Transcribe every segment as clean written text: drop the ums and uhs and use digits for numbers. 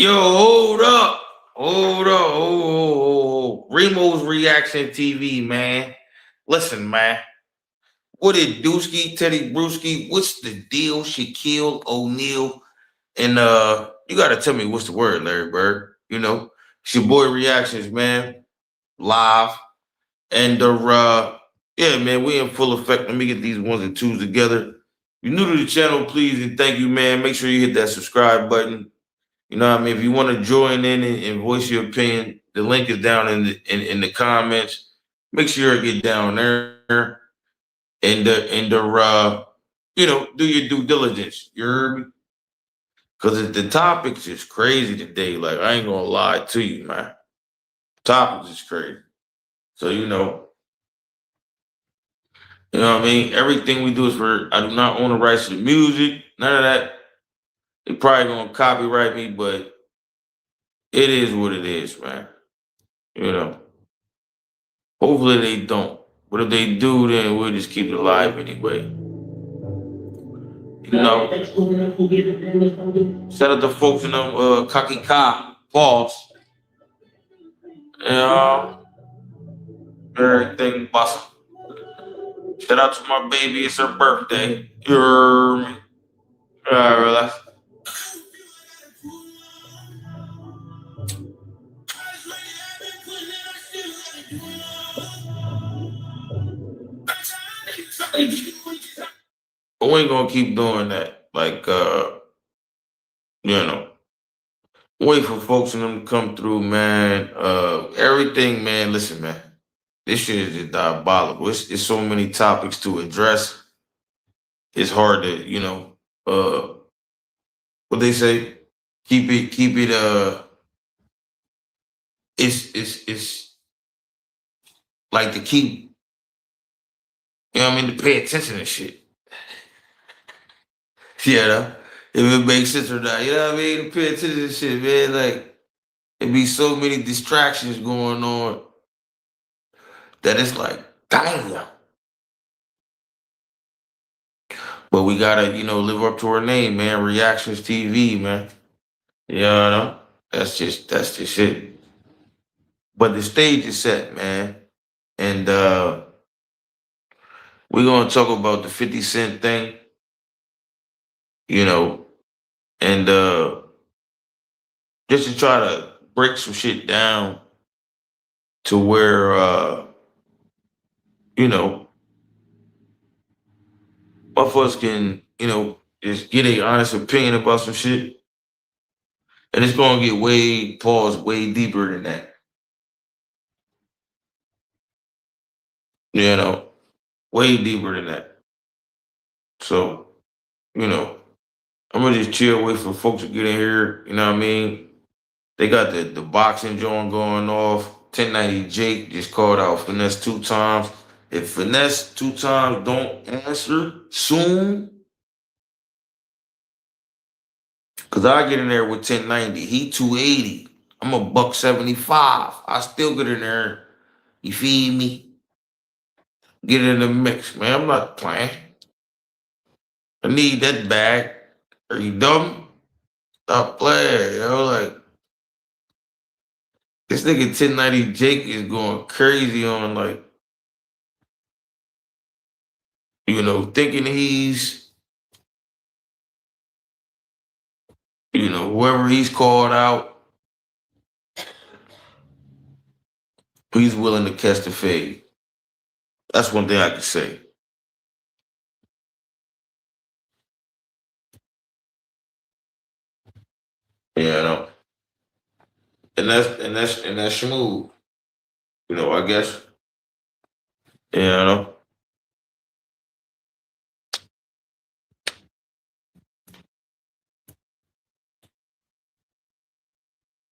Yo, hold up. Hold up. Remo's Reaction TV, man. Listen, man. What did Dooski, Teddy Bruschi? What's the deal? Shaquille O'Neal. And you gotta tell me what's the word, Larry Bird. It's your boy Reactions, man. Live. And yeah, man, we in full effect. Let me get these ones and twos together. If you're new to the channel, please and thank you, man. Make sure you hit that subscribe button. You know what I mean? If you want to join in and voice your opinion, the link is down in the comments. Make sure you get down there and do your due diligence. You heard me? Because the topics is crazy today. Like, I ain't gonna lie to you, man. Topics is crazy. So you know what I mean? Everything we do is I do not own the rights to the music, none of that. They probably gonna copyright me, but it is what it is, man. You know. Hopefully they don't. But if they do, then we'll just keep it alive anyway. Shout out to folks in them Kaki Ka Falls. And everything awesome. Shout out to my baby, it's her birthday. You heard me. Alright, relax. But we ain't gonna keep doing that. Like you know. Wait for folks in them to come through, man. Everything, man. Listen, man. This shit is just diabolical. It's so many topics to address. It's hard to, what they say, keep it it's like to keep, to pay attention to shit. Yeah, if it makes sense or not. You know what I mean? To pay attention to shit, man. Like it be so many distractions going on that it's like, damn. But we gotta, live up to our name, man. Reactions TV, man. You know, that's just it. But the stage is set, man. And we're gonna talk about the 50 Cent thing, you know, and just to try to break some shit down to where you know, motherfuckers can, just get a honest opinion about some shit. And it's gonna get way deeper than that. You know, way deeper than that. So, you know, I'm gonna just chill, wait for folks to get in here. You know what I mean? They got the boxing joint going off. 1090 Jake just called out Finesse 2 times. If Finesse 2 times don't answer soon, cause I get in there with 1090. He 280. I'm a buck 75. I still get in there. You feed me? Get in the mix, man. I'm not playing. I need that bag. Are you dumb? Stop playing, like this nigga 1090 Jake is going crazy on like, thinking he's, whoever he's called out, he's willing to catch the fade. That's one thing I can say. You know. And that's smooth. I guess. You know.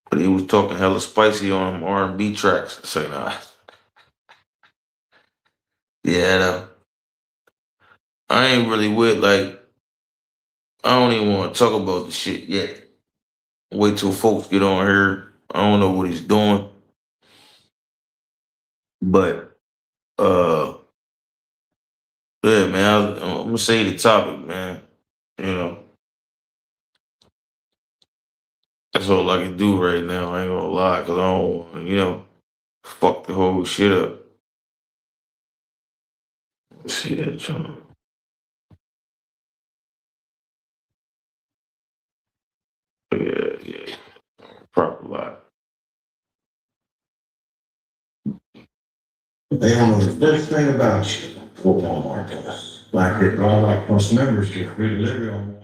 But he was talking hella spicy on them R&B tracks. So nah. Yeah, no. I ain't really with like I don't even want to talk about the shit yet. Wait till folks get on here. I don't know what he's doing. But yeah, man, I'm gonna say the topic, man. You know. That's all I can do right now. I ain't gonna lie, cause I don't want, fuck the whole shit up. See that, John? Yeah, yeah, proper lot. They don't know the first thing about you. What Walmart does. Like it, all like plus membership, free delivery on Walmart.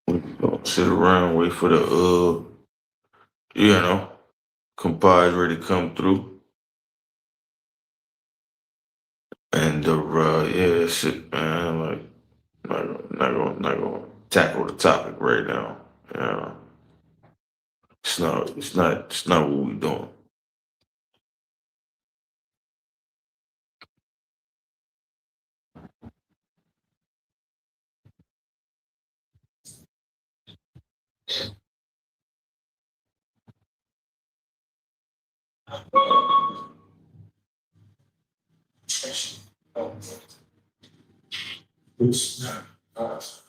We gonna sit around, wait for the you know, compadre to come through. And yeah, that's it, man. Like, not gonna tackle the topic right now. Yeah, it's not what we doing. It's not us.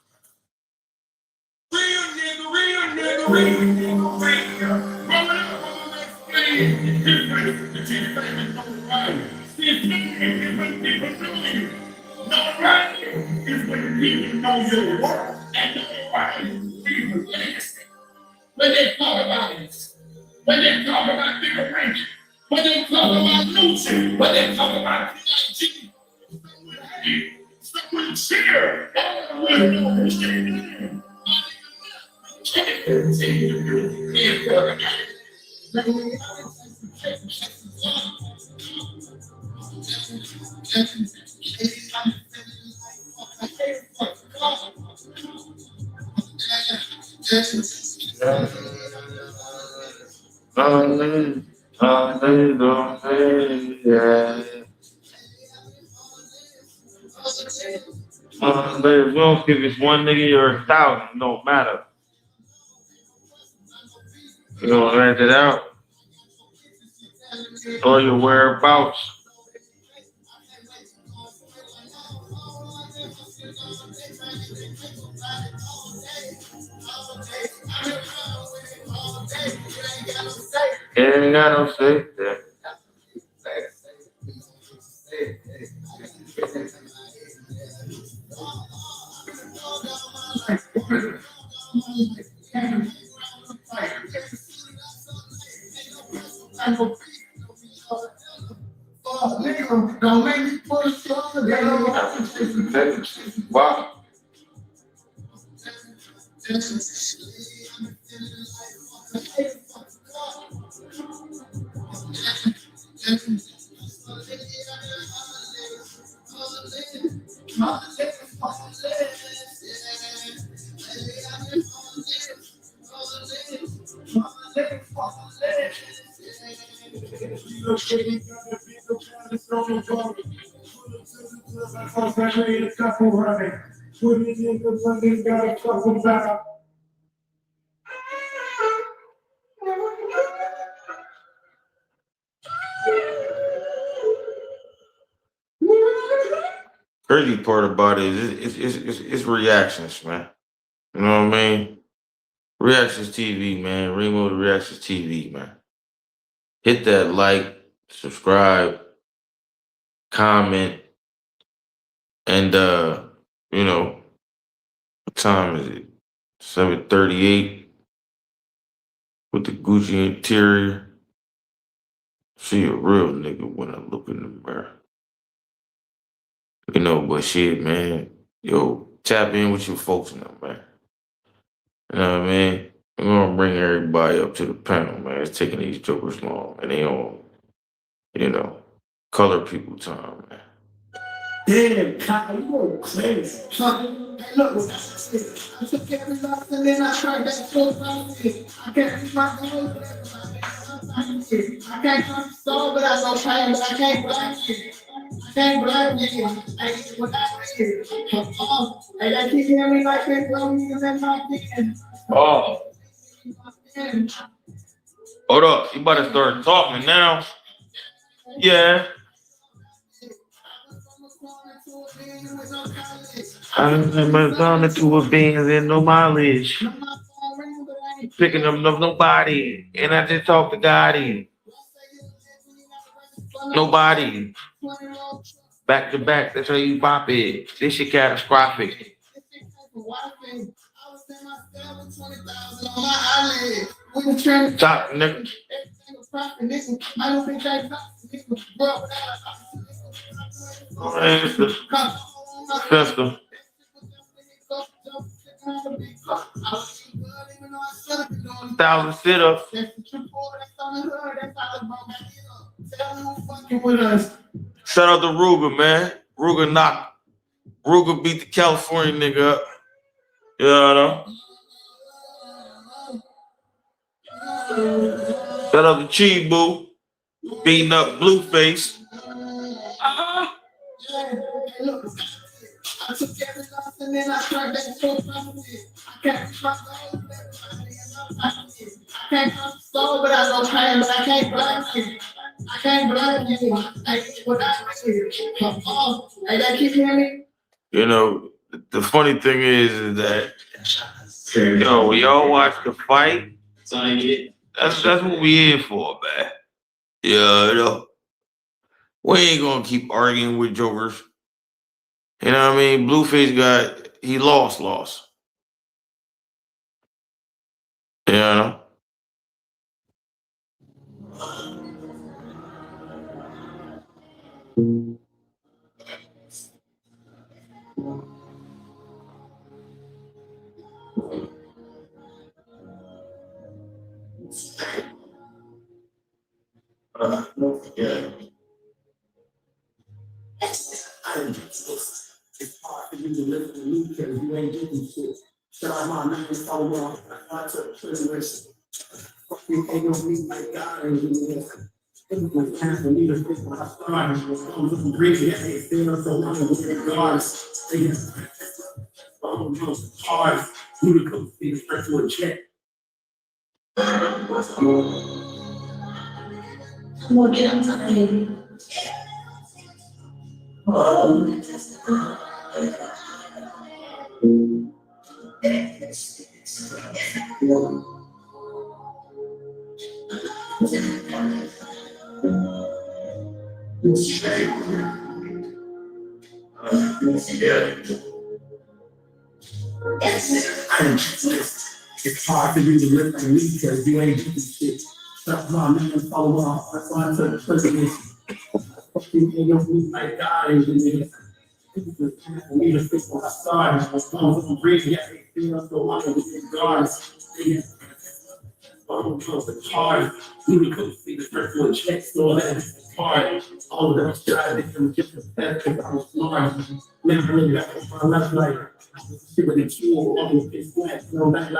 When they talk about it, when they talk about bigger rank, when they talk about losing, when they talk about PIG, someone cheer. If we don't give it's one nigga or 1,000, it don't matter. You gonna rent it out or your whereabouts. Ain't got no say. Yeah. Don't make me put a song together. Wow. Crazy part about it is it's reactions, man. You know what I mean? Reactions TV, man. Remo Reactions TV, man. Hit that like, subscribe, comment, and you know, what time is it? 7:38 with the Gucci interior. See a real nigga when I look in the mirror. But shit, man. Yo, tap in with your folks now, man. You know what I mean? We're gonna bring everybody up to the panel, man. It's taking these jokers long, and they on, color people time, man. Damn, Kyle, you go crazy. Hey, look, I took every loss and then I tried that so I can't reach my goals, I can't come slow, but I go try, but I can't blind you. I can't blind you. I ain't what I did. I got to hear me like they blow me in my skin. Oh, hold up. You better start talking now. Yeah. I'm gone into a Benz and no mileage. No, my phone ring, but I ain't Picking up nobody. And I just talked to Gotti. Nobody. Back to back. That's how you pop it. This shit catastrophic. Top nigga. Festa. Thousand sit-ups. Shout out to Ruger, man. Ruger beat the California nigga up. You know? Shout out to Cheese Boo. Beating up Blueface. I took every loss and then I tried that so properly. I can't trust the whole I can't trust the soul, but I go pain, but I can't blame you. I can't blame you. I can't what I do. Hey, that keep hearing me? You know, the funny thing is that we all watch the fight. That's what we here for, man. Yeah, we ain't gonna keep arguing with jokers. You know what I mean? Blueface he lost. You know? Yeah. It's hard for you to live in the because you ain't doing shit. Shout out my name so long. I took prison. Fuck you, ain't gonna be like God and you. It was time for me to fix when I started. I was looking crazy at it. Still so long with the guards. They just hard. You to come see the first one check. Come on, get outside, baby. It's hard for you to live like me because you ain't doing shit. That's why man follow off. That's why I took presidents. Fucking ain't gonna be like God and you. Me to fix what I started. I was looking crazy at it. Still so long with the guards. The hard. You to come see the first one check. So that's hard. All of them tried to get the best because I was smart. Never really got my left like. Shit with the tool on the face flat, you know, like,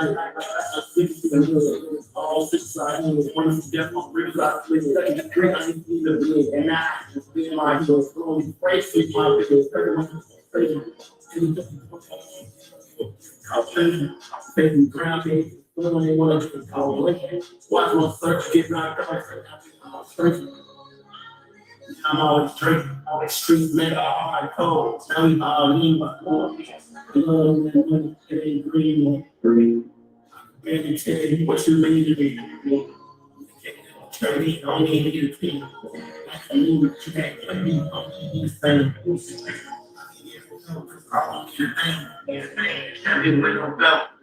all six sides, one of the death on three sides, second drink, I need to be and I just be my heels, only praise with my videos, facing ground game, only one of the call, watch my search, get knocked out, I'm always drinking, always street metal, hard cold. Tell me about me, my love, and it ain't green. Baby, tell you what you mean to me. Tell me, don't need you to be. I mean, you can't let me on these things. I want your thing.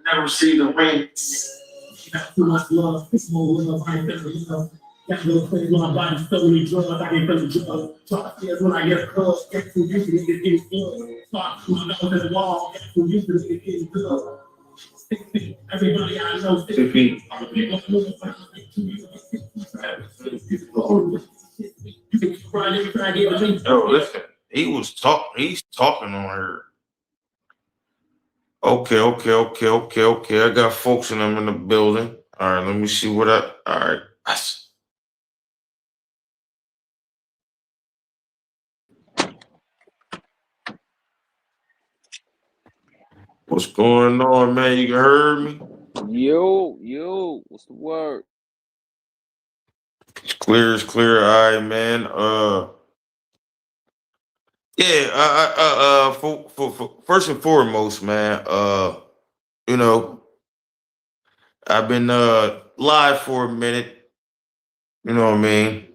Never see the ring. You got too much love, it's more love, I ain't never love. Got little things on my body, so many drugs, I can't feel the drugs. Talk to us when I get a club, get too used to it, get good. Talk to my nose at the wall, get too used to it, get good. 6 feet, everybody I know, 6 feet. All the people moving around, get too used to it. You can cry every time I get a drink. Oh, listen, he's talking on her. Okay. I got folks in them in the building. All right, let me see all right. What's going on, man? You heard me? Yo, what's the word? It's clear. All right, man. Yeah, for first and foremost, man, you know, I've been live for a minute, you know what I mean?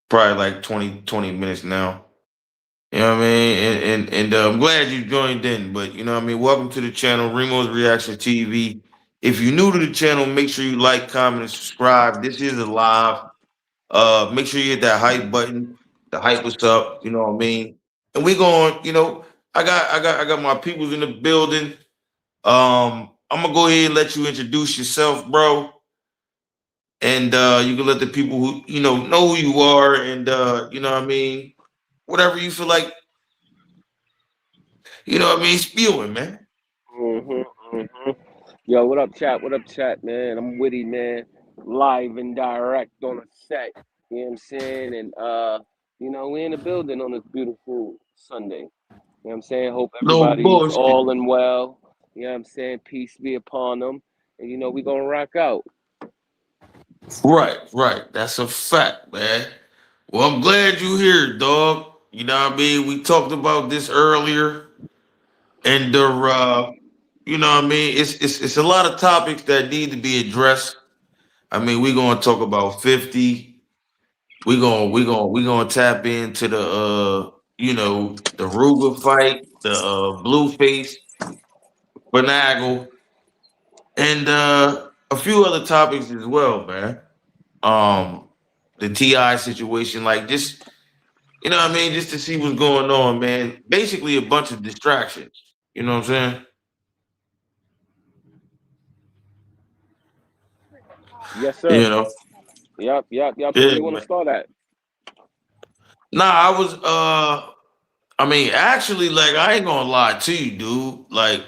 Probably like 20 minutes now. You know what I mean? And I'm glad you joined in, but you know what I mean? Welcome to the channel, Remo's Reaction TV. If you're new to the channel, make sure you like, comment, and subscribe. This is a live. Make sure you hit that hype button. The hype us up, you know what I mean? And we going, I got my peoples in the building. I'm gonna go ahead and let you introduce yourself, bro. And you can let the people who know who you are, and you know what I mean, whatever you feel like, you know what I mean, spewing, man. Mm-hmm. Yo, what up, chat? What up, chat, man? I'm Witty, man. Live and direct on a set. You know what I'm saying? And we in the building on this beautiful Sunday. You know what I'm saying? Hope No everybody's bullshit. all and well. You know what I'm saying? Peace be upon them. And we gonna rock out. Right, right. That's a fact, man. Well, I'm glad you here, dog. You know what I mean? We talked about this earlier, and you know what I mean? It's a lot of topics that need to be addressed. I mean, we're gonna talk about 50. We gonna tap into the the Ruger fight, the Blueface, Finagle, and a few other topics as well, man. Um, the Ti situation, like just you know what I mean, just to see what's going on, man. Basically, a bunch of distractions. You know what I'm saying? Yes, You sir. know, Yep. So where yeah, you wanna man. start at? Nah, I was I mean, actually, like I ain't gonna lie to you, dude. Like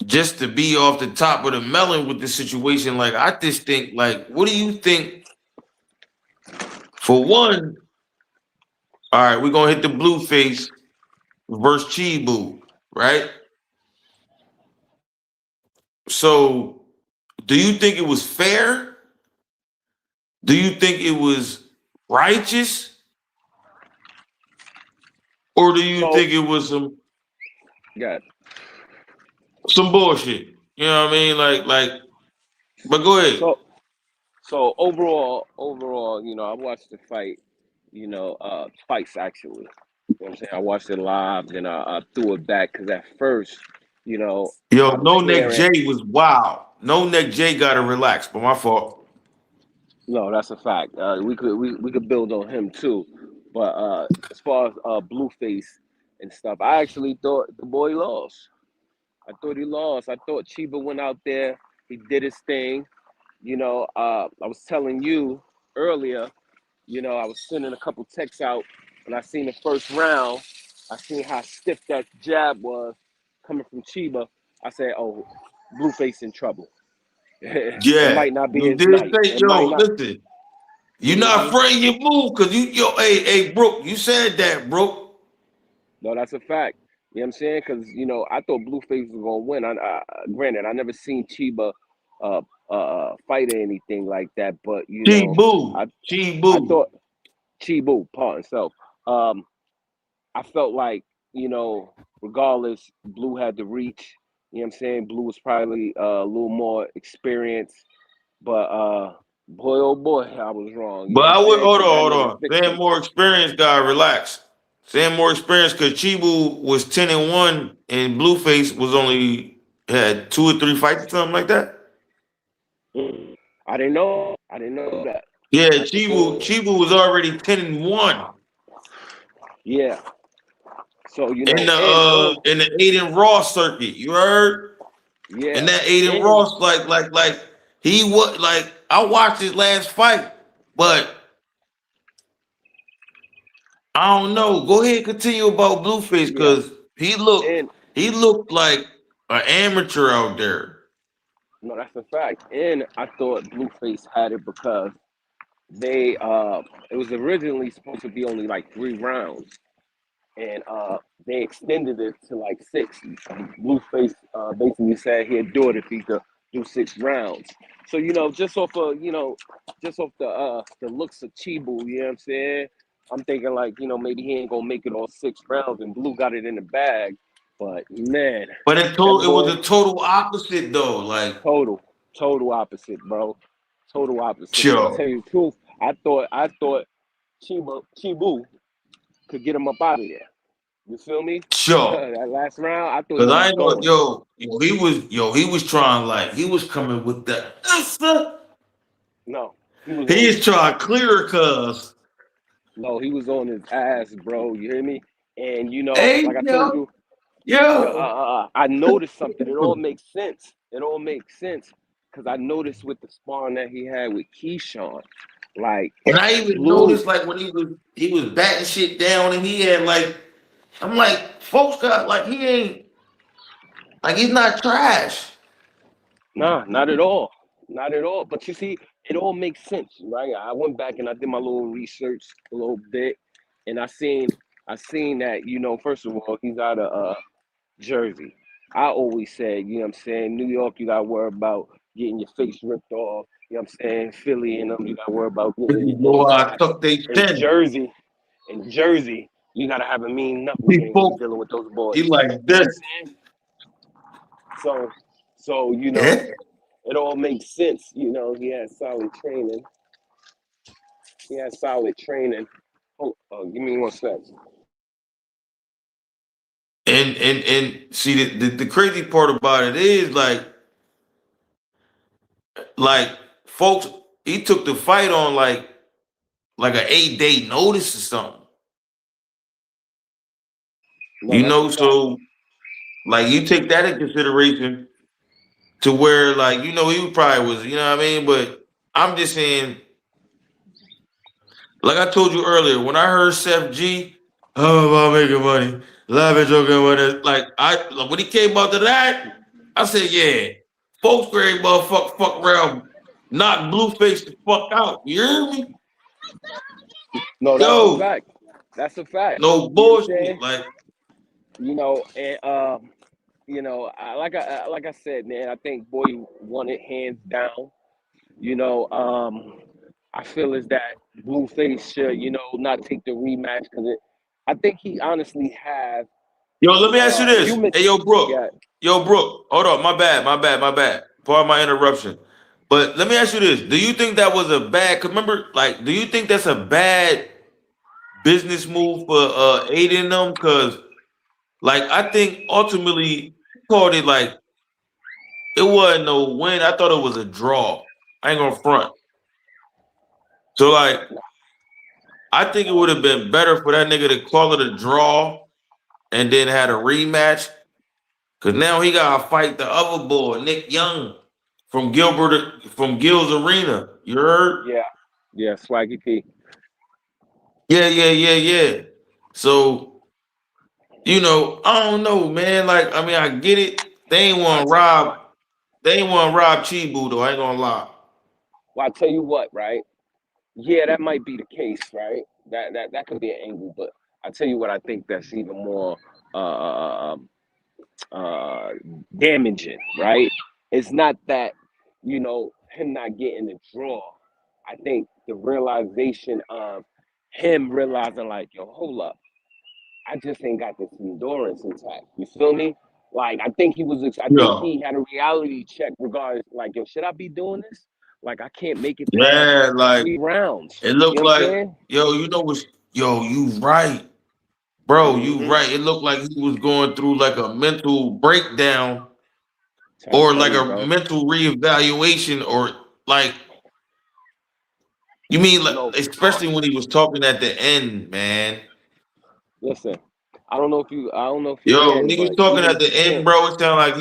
just to be off the top of the melon with the situation, like I just think, like, what do you think? For one, all right, we're gonna hit the Blueface versus Chibu, right? So, do you think it was fair? Do you think it was righteous, or do you So think it was yeah. some bullshit? You know what I mean? But go ahead. So so overall, I watched the fight, twice actually. You know what I'm saying? I watched it live, then I threw it back because at first, Yo, I was No Neck hearing. J was wild. No Neck J got to relax, but my fault. No, that's a fact. We could build on him too, but as far as Blueface and stuff, I actually thought the boy lost. I thought he lost. I thought Chiba went out there, he did his thing. I was telling you earlier. I was sending a couple texts out when I seen the first round. I seen how stiff that jab was coming from Chiba. I said, "Oh, Blueface in trouble. It Yeah, might not be you his did night. say, It yo, might not." listen, you're not Hmm. afraid you move because hey, Brooke, you said that, Brooke. No, that's a fact. You know what I'm saying? Because I thought Blueface was gonna win. Granted, I never seen Chiba fight or anything like that, but Chibu, I Chibu. I thought Chibu, pardon self. Um, I felt like, regardless, Blue had the reach. You know what I'm saying? Blue was probably a little more experienced, but boy, oh boy, I was wrong. You But know what I'm I would saying? hold Because on, that hold nigga on. Saying Victor. more experienced guy, relax. Saying more experienced because Chibu was 10-1 and Blueface was only had 2 or 3 fights or something like that. I didn't know. I didn't know that. Yeah, I Chibu thought, Chibu was already 10-1 yeah. So in the Aiden Ross circuit. You heard? And yeah, that Aiden and Ross, like he was like I watched his last fight, but I don't know. Go ahead, continue about Blueface yeah, because and he looked like an amateur out there. no, that's a fact. And I thought Blueface had it because they it was originally supposed to be only like 3 rounds, and they extended it to like six. Blueface basically said he'd do it if he could do 6 rounds. So just off the looks of Chibu, you know what I'm saying? I'm thinking like, maybe he ain't gonna make it all 6 rounds, and Blue got it in the bag. But man, But that it was boy, a total opposite though. Like, total, total opposite, bro. Total opposite. And I sure, tell you the truth, I thought Chibu could get him up out of there. You feel me? sure. That last round, I thought Cause he I was ain't gonna, going. he was trying like he was coming with the No, he was he on is his trying clear cuz. no, he was on his ass, bro. You hear me? And Hey like I told yo, you, yo. I noticed something. It all makes sense. It all makes sense because I noticed with the sparring that he had with Keyshawn, like And I even Blue. noticed like when he was batting shit down and he had like I'm like folks got like he ain't like he's not trash. Nah, not at all. Not at all. But you see, it all makes sense, right? I went back and I did my little research a little bit, and I seen that, first of all, he's out of Jersey. I always said, what I'm saying, New York, you gotta worry about getting your face ripped off. You know what I'm saying? Philly and them, you gotta worry about If getting you your know nose how I smashed. tuck they In chin. Jersey, in Jersey, you gotta have a mean He knucklehead when you're folk dealing with those he boys. like You know what this. I'm saying? So Yeah. it all makes sense. He has solid training. He has solid training. Give me one sec. And see the crazy part about it is like folks he took the fight on like an 8 day notice or something. No, that's a fact. So like you take that in consideration to where like he probably was, you know what I mean? But I'm just saying, like I told you earlier, when I heard Seth G, oh about making money, laughing, joking with it, like when he came out to that, I said, yeah, folks great motherfucker fuck around, knock Blueface the fuck out. You hear me? No, that's a Yo, fact. That's a fact. no You know what I'm bullshit. saying? Like, And like I said, man, I think Boy won it hands down. You know, I feel as that Blueface should, not take the rematch because I think he honestly have. yo, let me ask you You this. Hey, mentioned, yo, Brooke. yeah, Yo, Brooke. Hold on. My bad. Pardon my interruption. But let me ask you this. Do you think that was a bad, cause remember, like, do you think that's a bad business move for aiding them? Cause like I think ultimately he called it like it wasn't no win. I thought it was a draw. I ain't gonna front. So like I think it would have been better for that nigga to call it a draw and then had a rematch. Cause now he gotta fight the other boy, Nick Young from Gil's Arena. You heard? yeah, yeah, Swaggy P. Yeah. So, I don't know, man. Like, I mean, I get it. I tell you what. They ain't want to rob Chibu though. I ain't gonna lie. Well, I tell you what, right? Yeah, that might be the case, right? That could be an angle, but I tell you what, I think that's even more uh, uh, um, uh, damaging, right? It's not that him not getting the draw. I think the realization of him realizing, like, yo, hold up, I just ain't got this endurance intact. You feel me? Like, I think he was. I think Yeah. he had a reality check regarding, like, yo, should I be doing this? Like, I can't make it past Yeah, like 3 rounds. it You looked know what I'm like, saying? yo, you right. Bro, you Mm-hmm. right. It looked like he was going through like a mental breakdown Trying to or tell like you, a bro. mental reevaluation or like you mean like No, for sure. especially when he was talking at the end, man. Listen, I don't know if you Yo, when can, he was but talking even at if the you end, can't, bro, it sounded like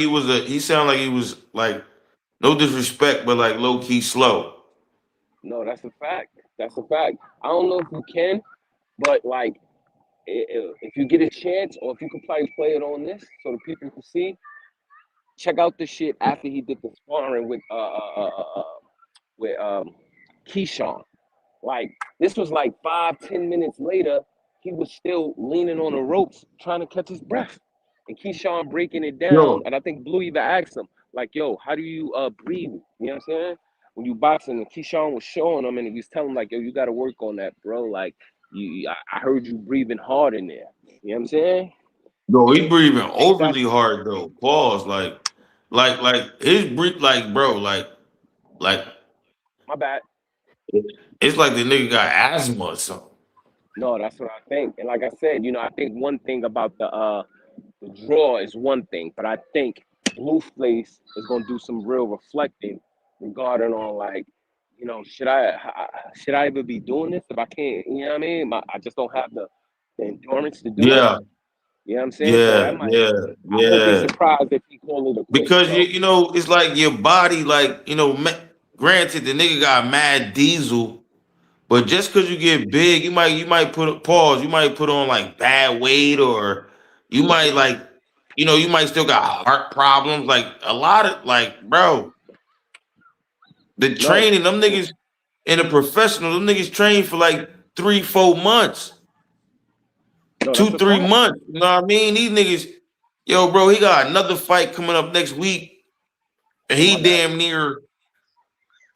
he sounded like he was like no disrespect, but like low key slow. no, that's a fact. That's a fact. I don't know if you can, but like, if you get a chance, or if you could probably play it on this, so the people can see, check out the shit after he did the sparring with Keyshawn. Like, this was like 5, 10 minutes later, he was still leaning on the ropes trying to catch his breath. And Keyshawn breaking it down. Yo, And I think Blue even asked him, like, yo, how do you breathe? You know what I'm saying? When you boxing, and Keyshawn was showing him and he was telling him, like, yo, you gotta work on that, bro. Like, I heard you breathing hard in there. You know what I'm saying? Yo, he breathing I think that's overly hard though. Pause. Like his breathe, like bro, like my bad. it's like the nigga got asthma or something. No, that's what I think. And like I said, I think one thing about the draw is one thing, but I think Blueface is gonna do some real reflecting regarding on like, should I even be doing this if I can't? You know what I mean? I just don't have the endurance to do it. Yeah, You know what I'm saying? So yeah, that might. yeah, I won't be yeah. surprised if he call it a quits, Because bro. it's like your body, like granted, the nigga got mad diesel, but just because you get big, you might put pause, you might put on like bad weight, or you might like, you might still got heart problems. Like a lot of like, bro, the No, training, them niggas in a professional, them niggas train for like 3, 4 months, no, two, that's a three fact. months. You know what I mean? These niggas, yo, bro, he got another fight coming up next week, and My he bad. damn near,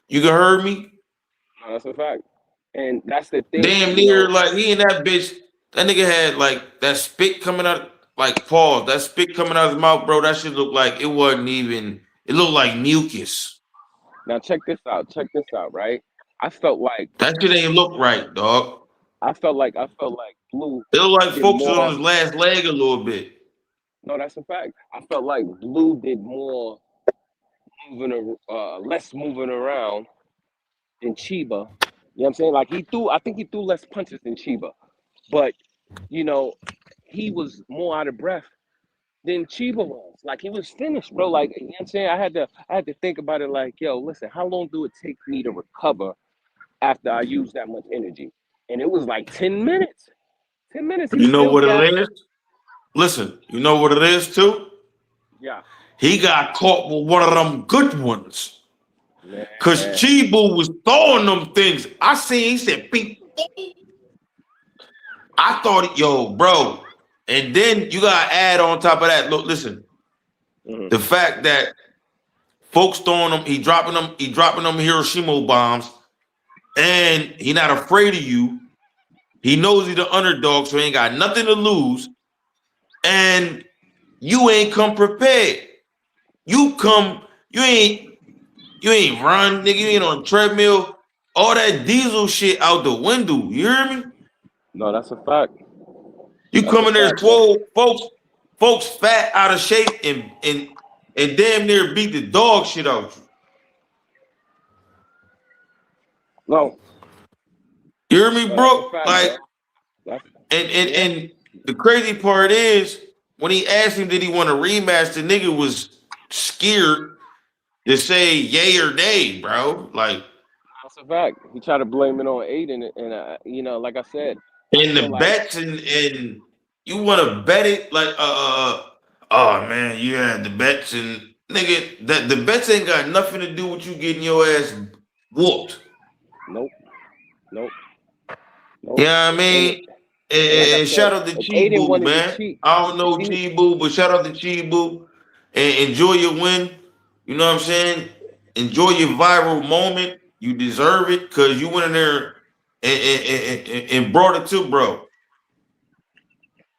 you can heard me? No, that's a fact. And that's the thing, Damn near like he and that bitch, that nigga had like that spit coming out, like pause, that spit coming out of his mouth, bro. That shit looked like it wasn't even, it looked like mucus. Now check this out. Check this out, right? I felt like That shit ain't look right, dog. I felt like Blue It looked like did folks was on more. his last leg a little bit. No, that's a fact. I felt like Blue did more less moving around than Chiba. You know what I'm saying? Like I think he threw less punches than Chiba, but you know, he was more out of breath than Chiba was. Like he was finished, bro. Like you know what I'm saying? I had to think about it. Like, yo, listen, how long do it take me to recover after I use that much energy? And it was like 10 minutes. 10 minutes. He You know still what gassed. it is? Listen, you know what it is too? Yeah, He got caught with one of them good ones. Cause man. Chibu was throwing them things. I seen, he said, beep. I thought, yo, bro. And then you gotta add on top of that. Look, listen, Hmm. the fact that folks throwing them, he dropping them Hiroshima bombs, and he not afraid of you. He knows he's the underdog, so he ain't got nothing to lose. And you ain't come prepared. You come, you ain't run, nigga. You ain't on treadmill. All that diesel shit out the window. You hear me? No, that's a fact. You That's come a in there fact, bro. swole, folks fat out of shape and damn near beat the dog shit out you. No, You hear me, no, that's a Brooke? fact, Like, bro. That's and yeah. and the crazy part is when he asked him did he want a rematch, the nigga was scared to say yay or nay, bro. Like, That's a fact. He tried to blame it on Aiden, and like I said, I in the feel like bets and you want to bet it like oh man, you had the bets and nigga that the bets ain't got nothing to do with you getting your ass whooped. nope, nope, You nope. know what I And mean? it, and like I Shout said, out to if Aiden Chibu, wanted to man. cheat, I don't if know he Chibu, but shout out to Chibu and enjoy your win. You know what I'm saying? Enjoy your viral moment. You deserve it because you went in there and brought it to bro.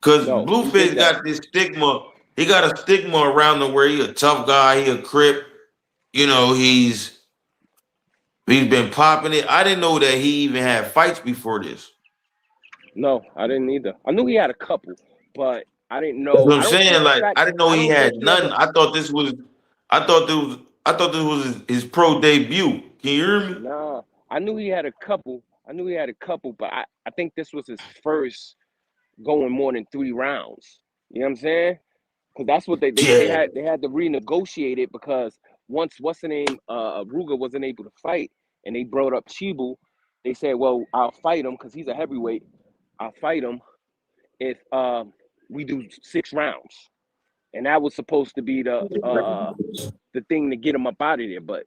Because no, he did Blueface that. got this stigma. He got a stigma around him where he a tough guy. He a crip. You know, he's been popping it. I didn't know that he even had fights before this. No, I didn't either. I knew he had a couple, but I didn't That's know. what I'm I don't saying. think Like Fat. I didn't know I he don't had think he none. ever. I thought this was his pro debut. Can you hear me? Nah, I knew he had a couple. I knew he had a couple, but I think this was his first going more than 3 rounds. You know what I'm saying? Because that's what Yeah. they had to renegotiate it because once what's the name Ruger wasn't able to fight and they brought up Chibu, they said, well, I'll fight him because he's a heavyweight. I'll fight him if we do 6 rounds, and that was supposed to be the thing to get him up out of there. But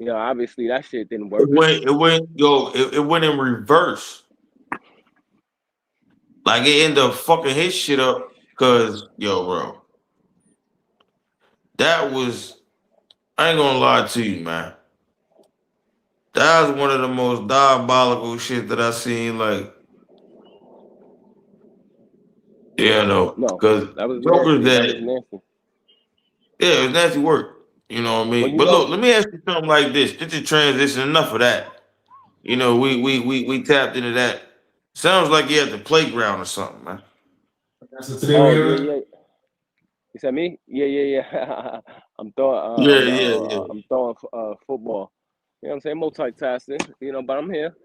obviously that shit didn't It work. went. It went. Yo. It went in reverse. Like it ended up fucking his shit up. Cause yo, bro, that was. I ain't gonna lie to you, man. That was one of the most diabolical shit that I seen. Like Yeah, no, No, because that was jokers nasty. That was that nasty. yeah, it's nasty work. You know what I Well, mean? you But look, know, let me ask you something like this. Just to transition, enough of that. You know, we tapped into that. Sounds like you're at the playground or something, man. That's what today oh we yeah, are. yeah. Is that me? Yeah, yeah, yeah. I'm throwing, Yeah, yeah, yeah. I'm throwing football. You know what I'm saying? Multitasking. But I'm here.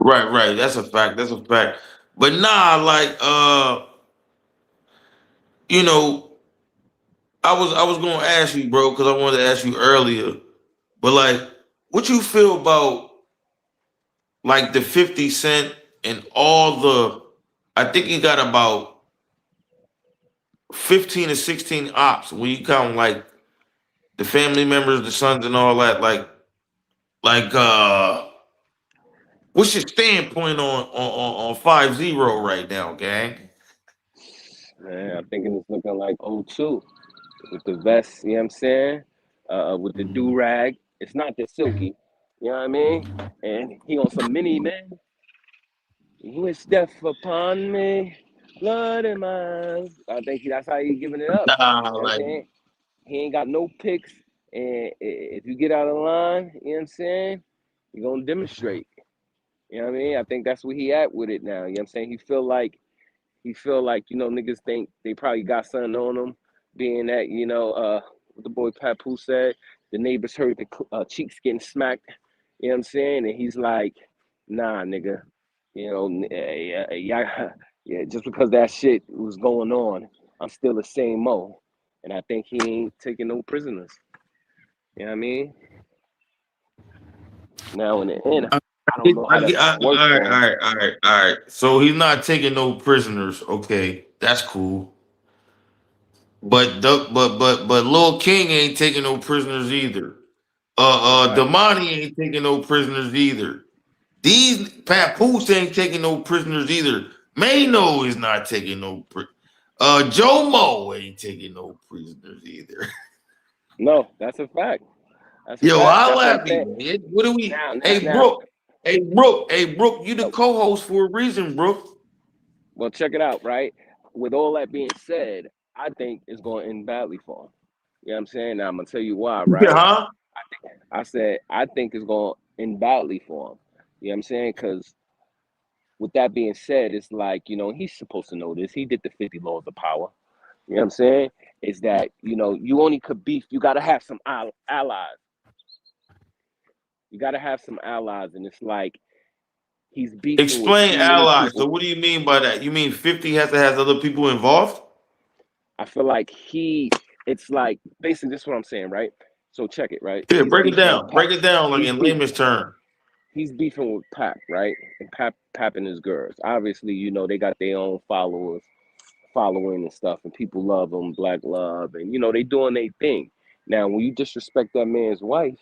Right, right. That's a fact. That's a fact. But nah, like you know, I was gonna ask you, bro, because I wanted to ask you earlier. But like, what you feel about like the 50 Cent and all the I think he got about 15 or 16 ops when you count like the family members, the sons and all that, like what's your standpoint on 5-0 right now, gang? Man, I'm thinking it's looking like 02 with the vest. You know what I'm saying? With the do rag. It's not the silky. You know what I mean? And he on some mini man. Wish death upon me, blood in my eyes. I think that's how he giving it up. Nah, You know what I'm like saying? He ain't got no picks, and if you get out of line, you know what I'm saying, you're gonna demonstrate. You know what I mean? I think that's where he at with it now. You know what I'm saying? He feel like niggas think they probably got something on him, being that what the boy Papoose said, the neighbors heard the cheeks getting smacked. You know what I'm saying? And he's like, nah, nigga, yeah, yeah, just because that shit was going on, I'm still the same Mo, and I think he ain't taking no prisoners. You know what I mean? Now in the end, I don't know how that's gonna all work right, for all him. right, all right, all right. So he's not taking no prisoners. Okay, that's cool. But Lil King ain't taking no prisoners either. That's a fact. Damani ain't taking no prisoners either. These Papoose ain't taking no prisoners either. Mano is not taking no Jomo ain't taking no prisoners either. No, that's a fact. That's a Yo, fact. I'll That's what I'm laugh saying. you, man. What do we Now, now, hey now. Brooke, hey Brooke, hey Brooke, you the Yo, co-host for a reason, Brooke. well, check it out, right? With all that being said, I think it's going to end badly for him. You know what I'm saying? Now, I'm going to tell you why, You said, right? huh? I said, I think it's going to end badly for him. You know what I'm saying? Because with that being said, it's like, he's supposed to know this. He did the 50 laws of power. You know what I'm saying? Is that, you only could beef, you got to have some allies. You got to have some allies. And it's like he's beefing with Explain too many allies. So people. what do you mean by that? You mean 50 has to have other people involved? I feel like it's like basically this is what I'm saying, right? So check it, right? Yeah, He's break it beefing with down. Pap. Break it down like He's in beef. layman's term. He's beefing with Pap, right? And Pap and his girls. Obviously, they got their own following and stuff, and people love them, black love, and they doing their thing. Now, when you disrespect that man's wife,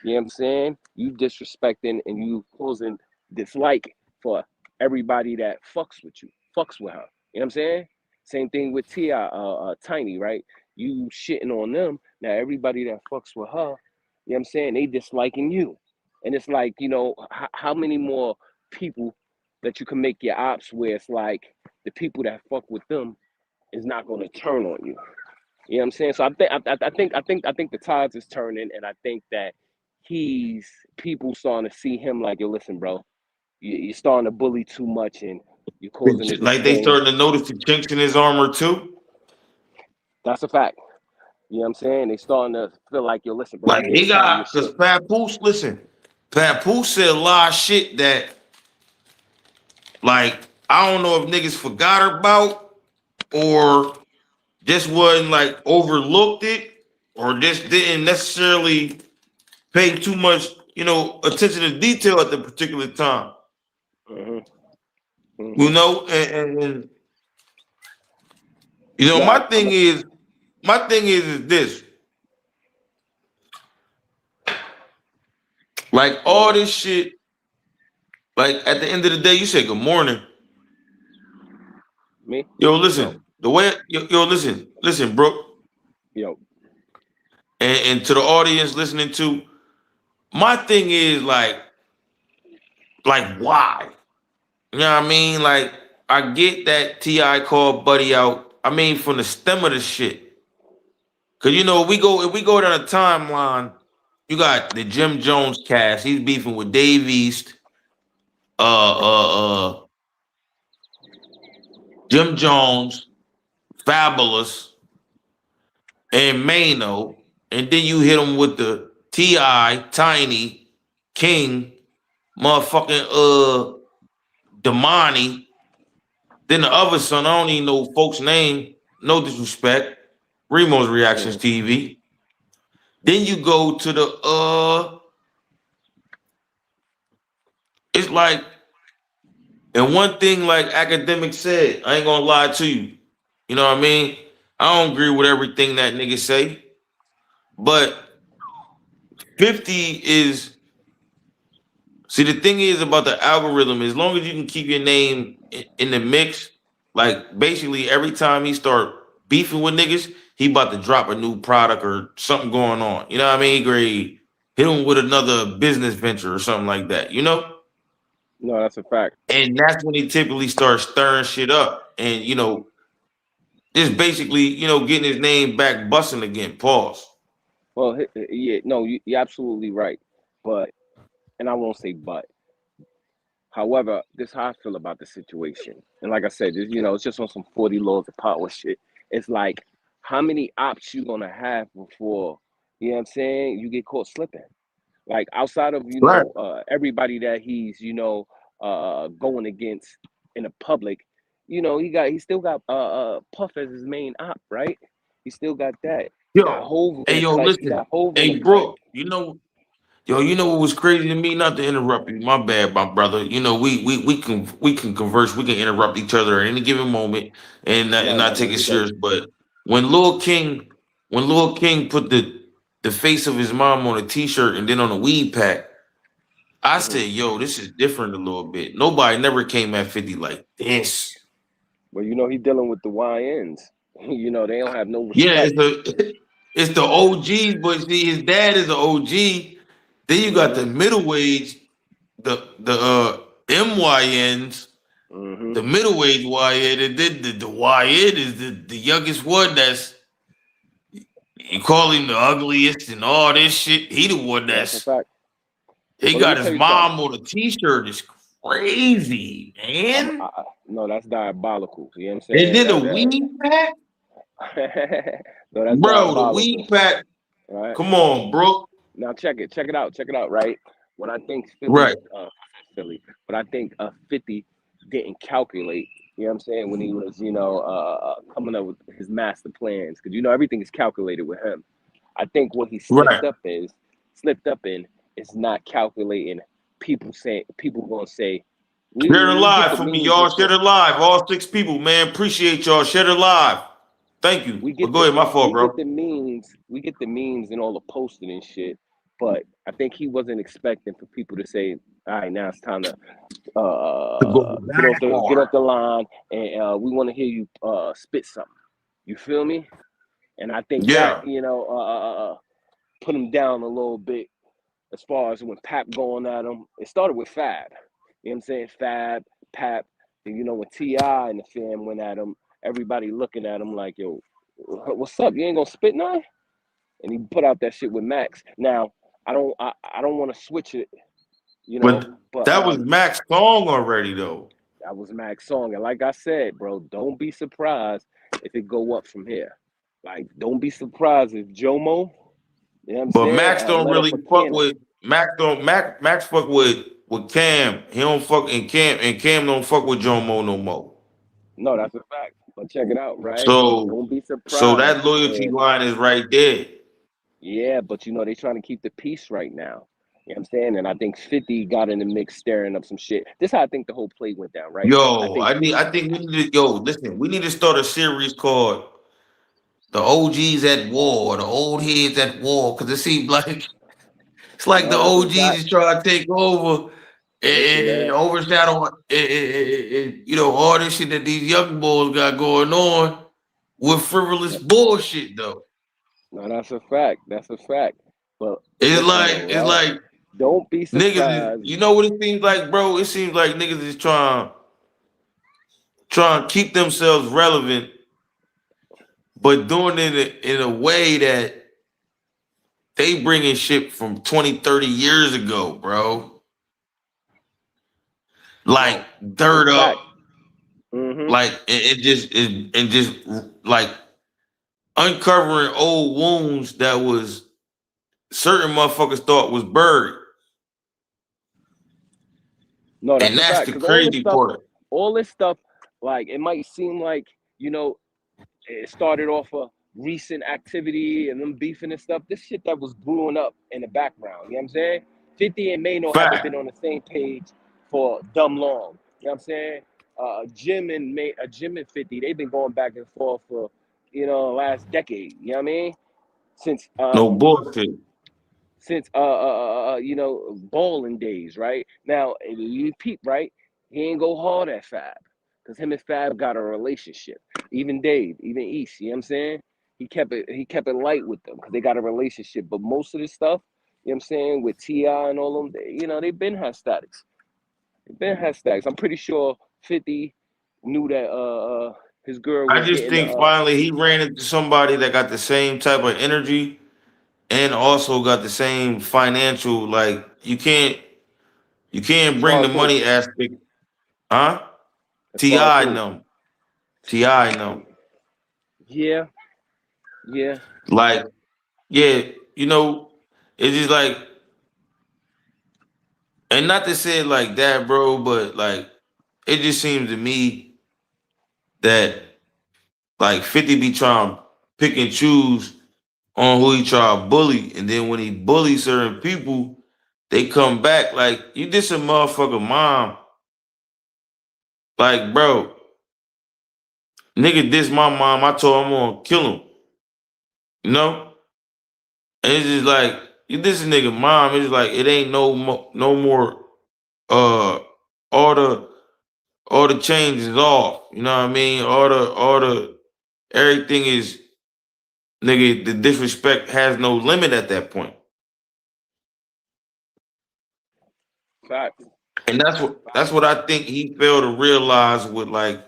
you know what I'm saying? You disrespecting and you causing dislike for everybody that fucks with her. You know what I'm saying? Same thing with Tiny, right? You shitting on them. Now everybody that fucks with her, you know what I'm saying? They disliking you. And it's like, how many more people that you can make your ops where it's like the people that fuck with them is not going to turn on you. You know what I'm saying? So I think the tides is turning, and I think that he's people starting to see him like, yo, listen, bro, you're starting to bully too much, and you're causing it to Like they swing. starting to notice the chinks in his armor too. That's a fact. You know what I'm saying? They starting to feel like, yo, listen, bro, Like you he did something you got because should. Papoose, listen, Papoose said a lot of shit that like I don't know if niggas forgot about or just wasn't like overlooked it or just didn't necessarily pay too much, attention to detail at the particular time. Hmm. You Hmm. know, and my Now, thing is, is this. Like go all ahead. this shit, like at the end of the day, you say good morning. Me? Yo, Yo, listen, the way listen, Brooke, yo. and to the audience listening to, my thing is like why? You know what I mean? Like I get that Ti called Buddy out. I mean, from the stem of the shit, cause if we go down the timeline, you got the Jim Jones cast. He's beefing with Dave East, uh, uh, uh, Jim Jones, Fabulous, and Mano, and then you hit him with the Ti, Tiny, King, motherfucking Damani. Then the other son, I don't even know folks' name. No disrespect. Remo's Reactions Mhm. TV. Then you go to the it's like, and one thing like academic said, I ain't gonna lie to you. You know what I mean? I don't agree with everything that nigga say, but 50 is see the thing is about the algorithm, as long as you can keep your name in the mix, like basically every time he start beefing with niggas, he about to drop a new product or something going on. You know what I mean? He great hit him with another business venture or something like that, you know? No, that's a fact. And that's when he typically starts stirring shit up and just basically, getting his name back busting again. Pause. Well, yeah, no, you're absolutely right. But, and I won't say but. However, this is how I feel about the situation. And like I said, it's just on some 40 laws of power shit. It's like, how many ops you gonna have before, you know what I'm saying, you get caught slipping? Like outside of, Right. everybody that he's, going against in the public, he still got Puff as his main op, right? He still got that. He got Yo, Hove in hey, the yo, cut. He listen. got Hove in the Hey, cut. Brooke, you know what was crazy to me? Not to interrupt you, my bad, my brother. We can converse, we can interrupt each other at any given moment and No, not no, take no, it we good. serious. But when Lil King, when Lil King put the face of his mom on a t-shirt and then on a weed pack, I Hmm. said, yo, this is different a little bit. Nobody never came at 50 like this. Well, he dealing with the YNs. They don't have no Yeah, respect. it's the OGs, but see, his dad is an OG. Then you got the Hmm. middle age, the MYNs, Hmm. the middle age YN, and then the YN is the youngest one. That's you call him the ugliest and all this shit. He the one That's a that's fact. he But let me got tell his you something. mom on a t-shirt. It's crazy, man. No, that's diabolical. You know what I'm And saying? then the weed pack, No, that's bro. The weed diabolical. pack. Right. Come on, bro. Now check it out. Right. What I think Philly, Right, Philly, but I think 50 didn't calculate. You know what I'm saying, when he was, coming up with his master plans, because everything is calculated with him. I think what he right. slipped up in is not calculating. People gonna say, Share the we get live the for me, memes and y'all. Share shit. the live. All six people, man. Appreciate y'all. Share the live. Thank you. We But get go the ahead, my fault, we get bro. the memes, and all the posting and shit. But I think he wasn't expecting for people to say, "All right, now it's time to To go get back off hard. the line, and we want to hear you spit something." You feel me? And I think that Yeah. put him down a little bit as far as when Pap going at him. It started with Fab. You know what I'm saying? Fab, Pap. And when T.I. and the fam went at him, everybody looking at him like, yo, what's up? You ain't gonna spit now? And he put out that shit with Max. Now, I don't want to switch it, But but that was Mac's song already, though. that was Max's song. And like I said, bro, don't be surprised if it go up from here. Like, don't be surprised if Jomo, you know what I'm But saying, Max don't let up really a fuck cannon. with Max fuck with Cam. He don't fuck and Cam don't fuck with Jomo no more. No, that's a fact. But check it out, right? So Don't be so surprised that loyalty if, line is right there. yeah, but they trying to keep the peace right now. You know what I'm saying? And I think 50 got in the mix stirring up some shit. This is how I think the whole play went down, right? I Yo, think I think we need to listen, we need to start a series called The OGs at War, or the old heads at war, because it seems like it's like the no, that's a OGs fact. is trying to take over and Yeah. overshadow all this shit that these young boys got going on with frivolous No, bullshit though. no, that's a fact. That's a fact. But It's listen like though, it's right? like Don't be niggas is, surprised. you know what it seems like, bro? It seems like niggas is trying trying to keep themselves relevant, but doing it in a way that they bringing shit from 20, 30 years ago, bro. Like No, that's a dirt up, fact. Hmm. like and just like uncovering old wounds that was certain motherfuckers thought was buried. No, And that's a that's fact. the Because crazy part. all this stuff, like it might seem like you know it started off a recent activity and them beefing and stuff. This shit that was brewing up in the background. You know what I'm saying? 50 and Mano haven't Fact. been on the same page for dumb long. You know what I'm saying? Jim and 50, they've been going back and forth for last decade. You know what I mean? Since No bullshit. balling days, right? Now you peep, right? He ain't go hard at Fab because him and Fab got a relationship. Even Dave, even East, you know what I'm saying? He kept it light with them because they got a relationship. But most of this stuff, you know what I'm saying, with T.I. and all them, they've been had statics. They've been had statics. I'm pretty sure 50 knew that his girl I was just getting the think finally he ran into somebody that got the same type of energy and also got the same financial. Like you can't bring the Sean too. money aspect, huh? Sean Ti too. know, Ti know. Yeah, yeah. Like yeah, it's just like, and not to say it like that, bro, but like it just seems to me that like 50 be trying to pick and choose on who he try to bully, and then when he bullies certain people, they come back like you did some motherfucker mom. Like, bro, nigga, this my mom. I told him I'm gonna kill him. You know, and it's just like you this nigga mom. It's like it ain't no more. Uh, all the change is off. You know what I mean? All the everything is nigga. The disrespect has no limit at that point, Facts. and that's what I think he failed to realize with like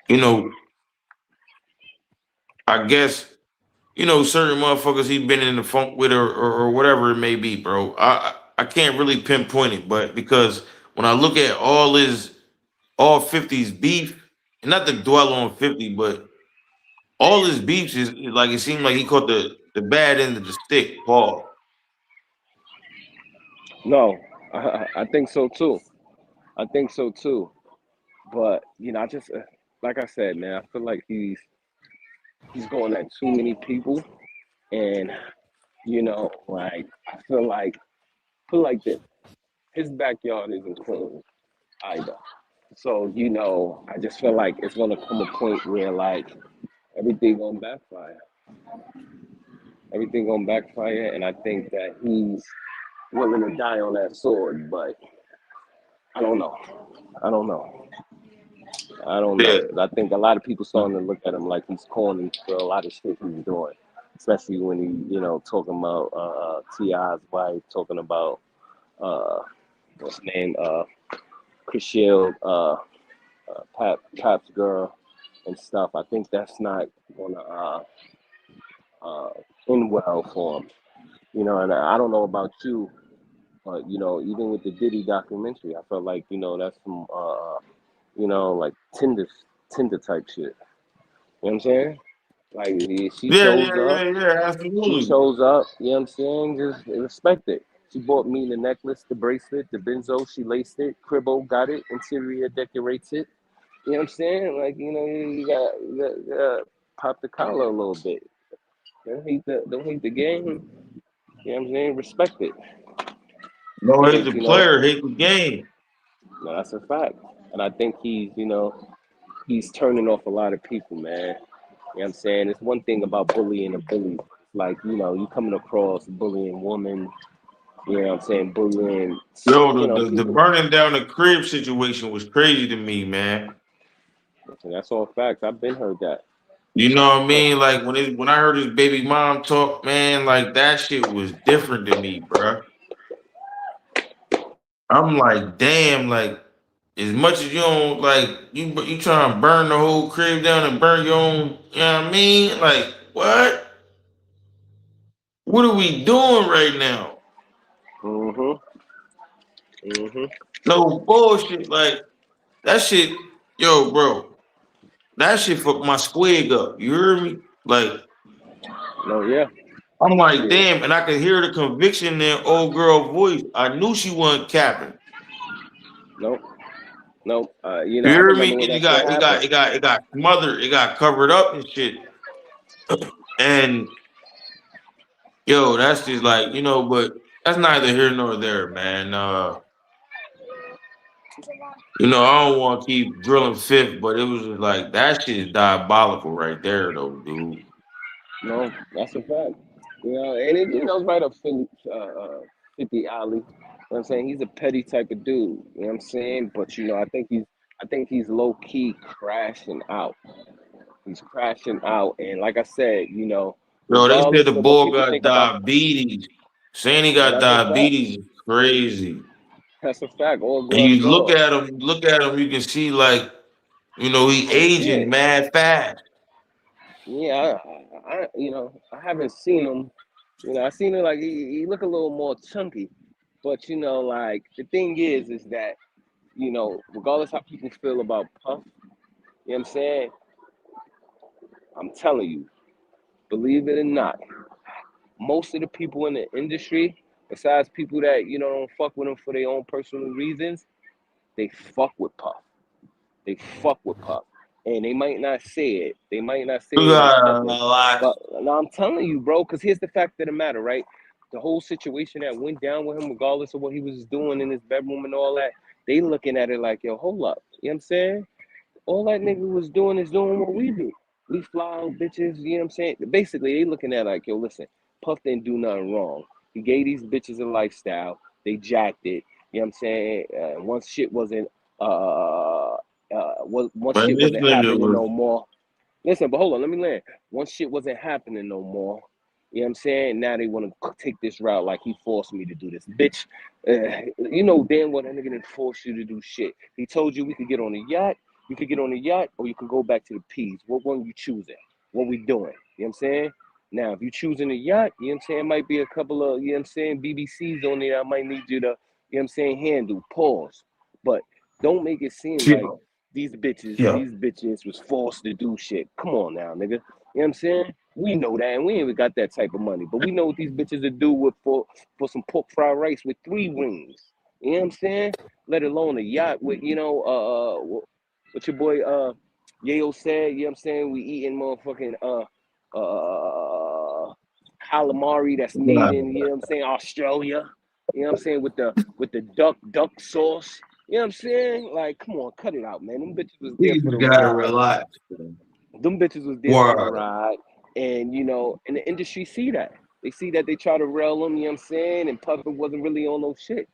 you know I guess certain motherfuckers he been in the funk with or whatever it may be, bro. I can't really pinpoint it, but because when I look at all 50's beef, and not to dwell on 50, but all his beefs is like it seemed like he caught the bad end of the stick, Paul. No, I think so too. I think so too. But I just like I said, man, I feel like he's going at too many people, and like I feel like that his backyard isn't clean either. So I just feel like it's gonna come a point where like everything gonna backfire. Everything gonna backfire, and I think that he's willing to die on that sword. But I don't know. I don't know. I don't know Yeah. because I think a lot of people starting to look at him like he's corny for a lot of shit he's doing, especially when he, talking about Ti's wife, talking about uh, what's her name, Chris Shield, Pap's girl, and stuff. I think that's not gonna uh, end well for him. And I don't know about you, but even with the Diddy documentary, I felt like that's some like Tinder type shit. You know what I'm saying? Like she Yeah, shows yeah, up, yeah, yeah, she absolutely. shows up. You know what I'm saying? Just respect it. She bought me the necklace, the bracelet, the benzo. She laced it. Cribbo got it. Interior decorates it. You know what I'm saying? Like you gotta pop the collar a little bit. Don't hate the game. You know what I'm saying? Respect it. No, hate Because the player, hate the game. that's a fact. And I think he's turning off a lot of people, man. You know what I'm saying? It's one thing about bullying a bully. Like, you coming across bullying women, you know what I'm saying, bullying, Yo, the people. burning down the crib situation was crazy to me, man. And that's all facts. I've been heard that. You know what I But mean? Like when I heard his baby mom talk, man, like that shit was different to me, bruh. I'm like, damn, like as much as you don't like, you trying to burn the whole crib down and burn your own. You know what I mean? Like what? What are we doing right now? Mm-hmm. Mm-hmm. No bullshit. Like that shit, yo, bro. That shit fucked my squig up. You hear me? Like No, yeah. I'm like, Yeah. damn, and I could hear the conviction in that old girl voice. I knew she wasn't capping. No. No. You I hear me? remember when And that shit happened. it got smothered, it got covered up and shit. And yo, that's just like, but that's neither here nor there, man. I don't want to keep drilling fifth, but it was just like that shit is diabolical right there, though, dude. No, that's a fact. And it's right up 50 alley. You know what I'm saying? He's a petty type of dude. You know what I'm saying? But I think he's low key crashing out. He's crashing out. And like I said, Yo, they said regardless the of what boy people got think about, diabetes. Saying he no, got that's a fact. diabetes is crazy. That's a fact. All And gloves you off. look at him, you can see like, he Oh aging shit. mad fast. Yeah, I haven't seen him. I seen him like he look a little more chunky. But like the thing is that regardless how people feel about Puff, you know what I'm saying? I'm telling you, believe it or not, most of the people in the industry, besides people that, don't fuck with him for their own personal reasons, they fuck with Puff. They fuck with Puff. And they might not say it. They might not say You it in got a public. lot. But now I'm telling you, bro, because here's the fact of the matter, right? The whole situation that went down with him, regardless of what he was doing in his bedroom and all that, they looking at it like, yo, hold up. You know what I'm saying? All that nigga was doing is doing what we do. We fly out bitches, you know what I'm saying? Basically, they looking at like, yo, listen, Puff didn't do nothing wrong. He gave these bitches a lifestyle. They jacked it. You know what I'm saying? Once shit wasn't once Man, shit this wasn't nigga happening was no more. Listen, but hold on, let me land. Once shit wasn't happening no more, you know what I'm saying? Now they want to take this route like he forced me to do this. Bitch, you know damn well that nigga didn't force you to do shit. He told you we could get on a yacht, you could get on a yacht, or you could go back to the P's. What one you choosing? What we doing? You know what I'm saying? Now, if you choosing a yacht, you know what I'm saying, might be a couple of, you know what I'm saying, BBCs on there I might need you to, you know what I'm saying, handle, pause. But don't make it seem like yo, these bitches, yo. these bitches was forced to do shit. Come on now, nigga. You know what I'm saying? We know that, and we ain't even got that type of money. But we know what these bitches would do for some pork fried rice with 3 wings. You know what I'm saying? Let alone a yacht with, what your boy Yayo said. You know what I'm saying? We eating motherfucking calamari that's made in, you know what I'm saying, Australia. You know what I'm saying? With the duck sauce. You know what I'm saying? Like, come on, cut it out, man. Them bitches was there for the Niggas gotta ride. relax. Them bitches was there for the Word. ride. And, and the industry see that. They see that they try to rail them, you know what I'm saying? And Puff wasn't really on no shit.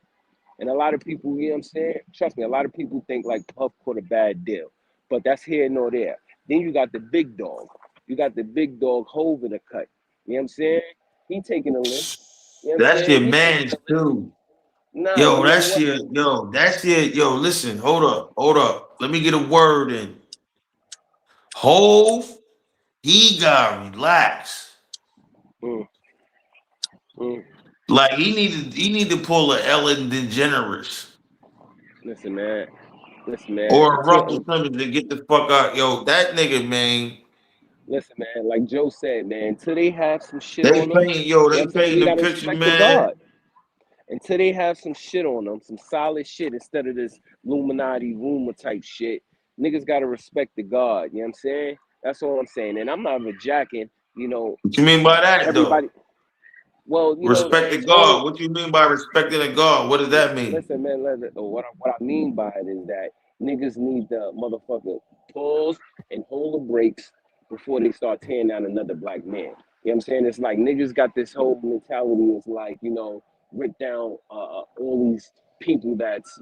And a lot of people, you know what I'm saying? Trust me, a lot of people think like Puff caught a bad deal. But that's here nor there. Then you got the big dog. You got the big dog Hove in the cut. You know what I'm saying? He taking a list. You know what I'm That's saying? your He taking man a list. too. Nah, Yo, you know that what? shit, yo, that shit, yo, listen, hold up. Let me get a word in. Hove, he got relaxed. Mm, mm. Like he need to pull a Ellen DeGeneres Listen, man. Listen, man. or a Russell Simmons to get the fuck out. Yo, that nigga, man. Listen, man. Like Joe said, man. Until they have some shit They on them, paint, yo, you know what they I'm saying? paint We the gotta picture, respect the man. God. Until they have some shit on them, some solid shit instead of this Illuminati rumor type shit. Niggas gotta respect the God. You know what I'm saying? That's all I'm saying. And I'm not jacking, you know, What you mean by that though? everybody. Well, Respecting it's only God. What you mean by respecting a God? What does that mean? listen, man. What I mean by it is that niggas need the motherfucker pause and hold the brakes before they start tearing down another black man. You know what I'm saying? It's like niggas got this whole mentality. It's like rip down all these people that's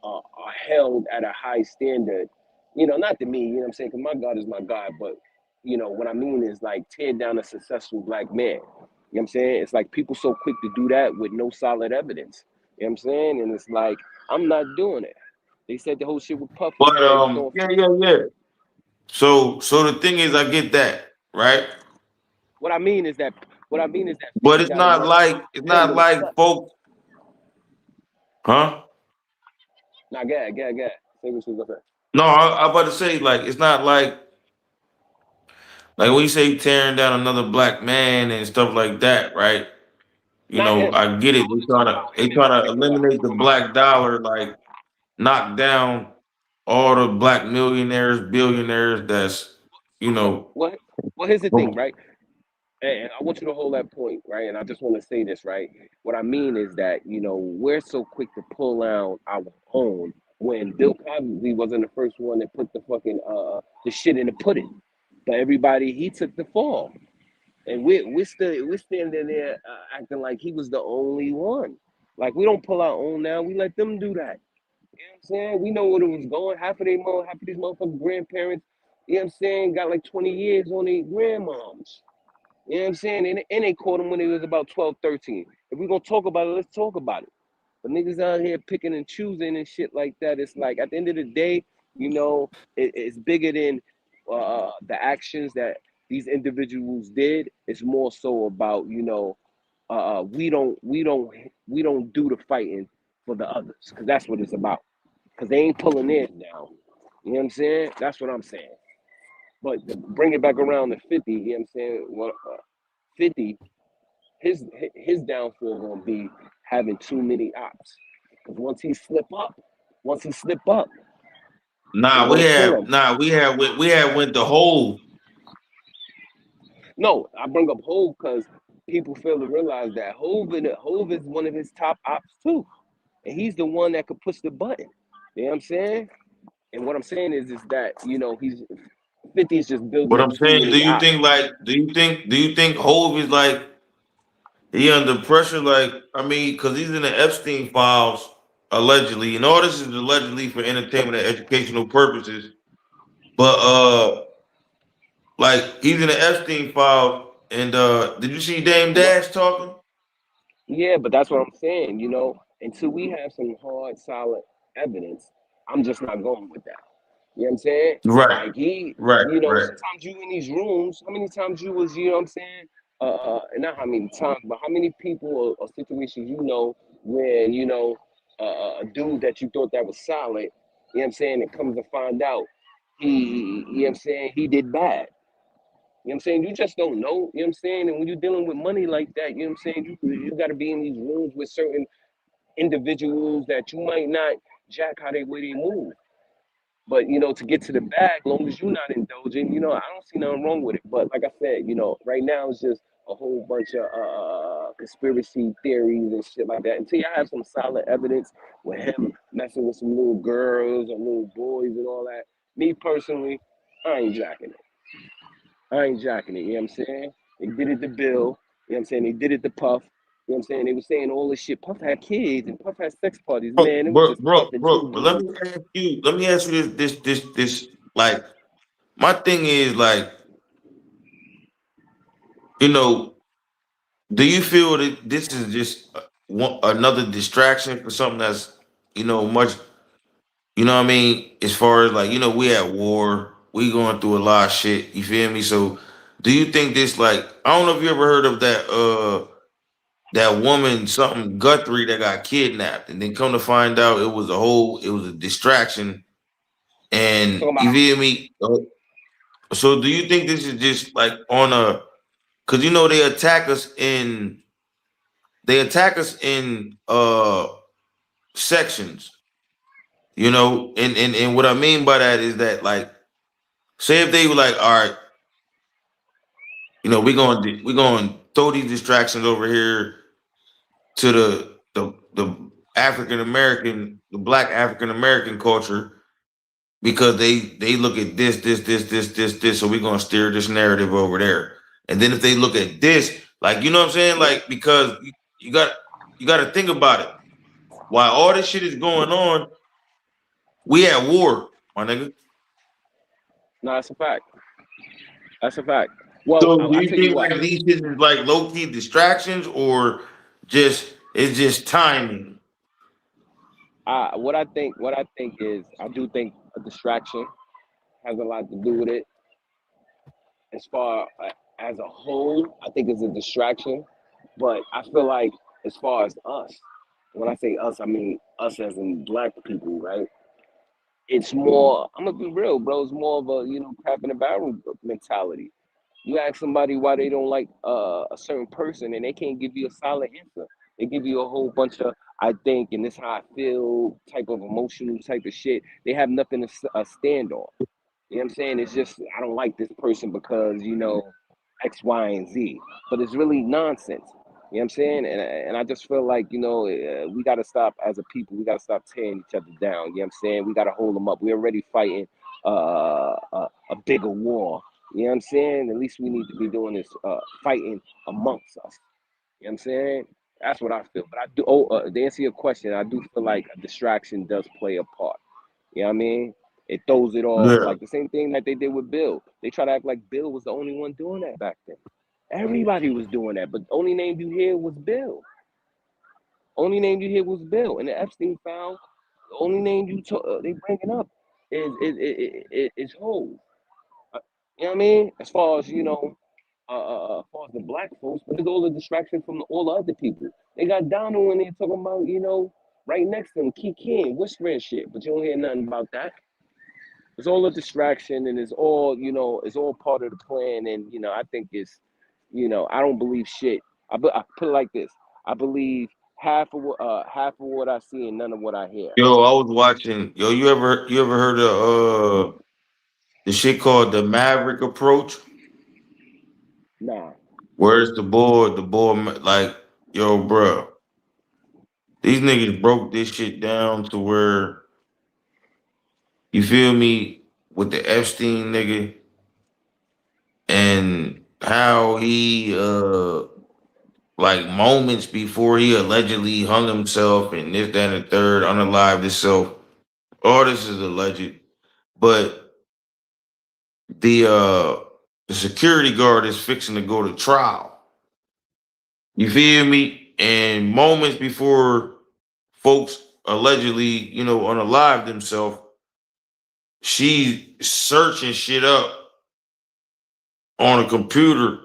are held at a high standard. Not to me. You know what I'm saying? Because my God is my God, but what I mean is like tear down a successful black man. You know what I'm saying? It's like people so quick to do that with no solid evidence. You know what I'm saying? And it's like, I'm not doing it. They said the whole shit with Puff was But that he was throwing yeah, 50. yeah, yeah. So the thing is, I get that, right? What I mean is that what I mean is that But 50 got enough it's him not in the like cut. folk, huh? Now, get. Say what you was gonna say. No, I about to say like it's not like when you say tearing down another black man and stuff like that, right? You Not know, him. I get it. I'm talking about They him in trying to particular. eliminate the black dollar, like knock down all the black millionaires, billionaires. That's you So know, what here's the thing, right? And I want you to hold that point, right? And I just want to say this, right? What I mean is that, we're so quick to pull out our own when Bill Cosby wasn't the first one that put the fucking the shit in the pudding. But everybody he took the fall. And we're standing there acting like he was the only one. Like we don't pull our own now, we let them do that. You know what I'm saying? We know what it was going. Half of these motherfucking grandparents, you know what I'm saying, got like 20 years on their grandmoms. You know what I'm saying? And they caught him when he was about 12, 13. If we're gonna talk about it, let's talk about it. But niggas out here picking and choosing and shit like that, it's like at the end of the day, it's bigger than the actions that these individuals did. It's more so about, we don't do the fighting for the others, because that's what it's about. Because they ain't pulling theirs down. You know what I'm saying? That's what I'm saying. But to bring it back around to 50, you know what I'm saying? Well, 50, his downfall gonna be having too many ops. Because once he slip up, they gonna kill him. we had went the whole. No, I bring up Hove because people fail to realize that Hove is one of his top ops too, and he's the one that could push the button. You know what I'm saying? And what I'm saying is that he's 50 is just building What up I'm too saying, many ops. do you think Hove is like he under pressure? Like I mean, because he's in the Epstein files allegedly, and all this is allegedly for entertainment and educational purposes. But like he's in the Epstein file, and did you see Dame What? Dash talking? Yeah, but that's what I'm saying. Until we have some hard, solid evidence, I'm just not going with that. You know what I'm saying? Right, Like he, right, right. sometimes you in these rooms, how many times you was, you know what I'm saying? And not how many times, but how many people or situations when, a dude that you thought that was solid, you know what I'm saying, and comes to find out you know what I'm saying, he did bad. You know what I'm saying? You just don't know, you know what I'm saying? And when you're dealing with money like that, you know what I'm saying, you got to be in these rooms with certain individuals that you might not jack how they way they move. But to get to the bag, long as you're not indulging, I don't see nothing wrong with it. But like I said, right now it's just a whole bunch of conspiracy theories and shit like that. Until you have some solid evidence with him messing with some little girls or little boys and all that. Me personally, I ain't jacking it. I ain't jacking it. You know what I'm saying? They did it to Bill. You know what I'm saying? They did it to Puff. You know what I'm saying? They were saying all this shit. Puff had kids and Puff had sex parties. Man, it was just Puff and two But let dudes. me ask you. Let me ask you this. Like, my thing is like, you know, do you feel that this is just another distraction for something that's, much, what I mean? As far as like, we at war, we going through a lot of shit. You feel me? So, do you think this like, I don't know if you ever heard of that woman, something Guthrie that got kidnapped, and then come to find out it was a distraction, and Talking you about feel me? So, do you think this is just like on a, because they attack us in sections, and what I mean by that is that like, say if they were like, all right, we're going to throw these distractions over here to the African American, the Black African American culture, because they look at this, so we're gonna steer this narrative over there. And then if they look at this, like, you know what I'm saying, yeah. like, because you got you got to think about it. While all this shit is going on, we at war, my nigga. No, that's a fact. That's a fact. Well, So do I you tell you think what. like these shit is like low key distractions, or just it's just timing? What I think is I do think a distraction has a lot to do with it. As far as a whole, I think it's a distraction. But I feel like as far as us, when I say us, I mean us as in black people, right? It's more. I'm gonna be real, bro. It's more of a crap in the barrel mentality. You ask somebody why they don't like a certain person, and they can't give you a solid answer. They give you a whole bunch of "I think" and "this how I feel" type of emotional type of shit. They have nothing to stand on. You know what I'm saying? It's just I don't like this person because X, Y, and Z. But it's really nonsense. You know what I'm saying? And I just feel like we got to stop as a people. We got to stop tearing each other down. You know what I'm saying? We got to hold them up. We're already fighting a bigger war. You know what I'm saying? At least we need to be doing this fighting amongst us. You know what I'm saying? That's what I feel. But I do. Oh, to answer your question, I do feel like a distraction does play a part. You know what I mean? It throws it off Yeah. like the same thing that they did with Bill. They try to act like Bill was the only one doing that back then. Everybody was doing that, but the only name you hear was Bill. Only name you hear was Bill. And the Epstein file, the only name they bringing up is Hove. Uh, You know what I mean? As far as as far as the black folks, but it's all a distraction from all the other people. They got Donald when they talking about right next to them, Kiki, whispering shit, but you don't hear nothing about that. It's all a distraction, and it's all part of the plan. And I think I don't believe shit. I put it like this: I believe half of what I see and none of what I hear. Yo, I was watching. Yo, you ever heard of the shit called the Maverick approach? Nah, Where's the boy like, yo, bro, these niggas broke this shit down to where, you feel me, with the Epstein nigga and how he like moments before he allegedly hung himself and this, that, and the third, unalived himself. All this is alleged. But the security guard is fixing to go to trial. You feel me? And moments before folks allegedly, unalived themselves, she's searching shit up on a computer,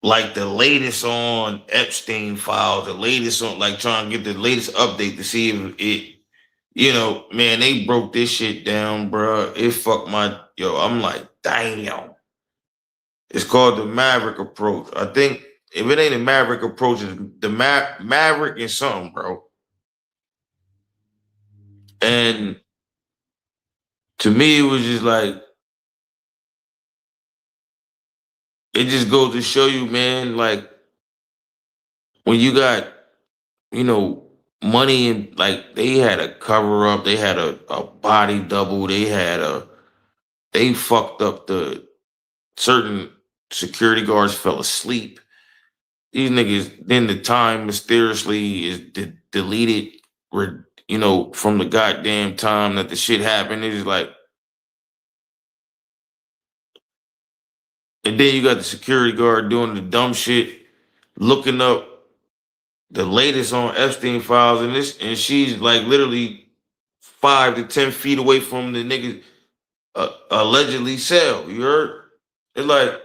like the latest on Epstein files, the latest on, like, trying to get the latest update to see if it, man, they broke this shit down, bro. It fucked my, yo, I'm like, damn. It's called the Maverick approach. I think if it ain't a Maverick approach, it's the Maverick is something, bro. And to me, it was just like, it just goes to show you, man, like, when you got, you know, money, and like they had a cover up, they had a body double, they fucked up the certain security guards fell asleep. These niggas, then the time mysteriously is deleted, from the goddamn time that the shit happened. It's like, and then you got the security guard doing the dumb shit, looking up the latest on Epstein files, and she's like literally 5 to 10 feet away from the nigga allegedly cell. You heard? It's like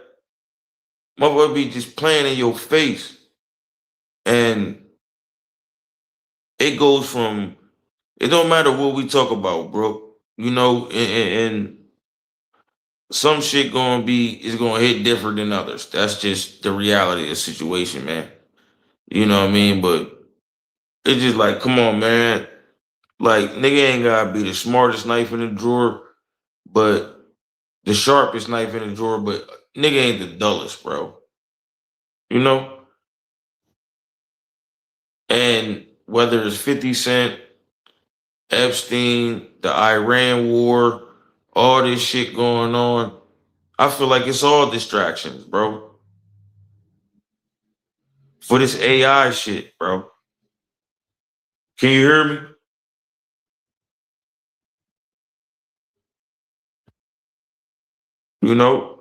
motherfucker be just playing in your face, and it goes from, it don't matter what we talk about, bro. And some shit gonna be is gonna hit different than others. That's just the reality of the situation, man. You know what I mean? But it's just like, come on, man. Like, nigga ain't gotta be the smartest knife in the drawer, but the sharpest knife in the drawer, but nigga ain't the dullest, bro. You know? And whether it's 50 Cent, Epstein, the Iran war, all this shit going on, I feel like it's all distractions, bro. For this AI shit, bro. Can you hear me?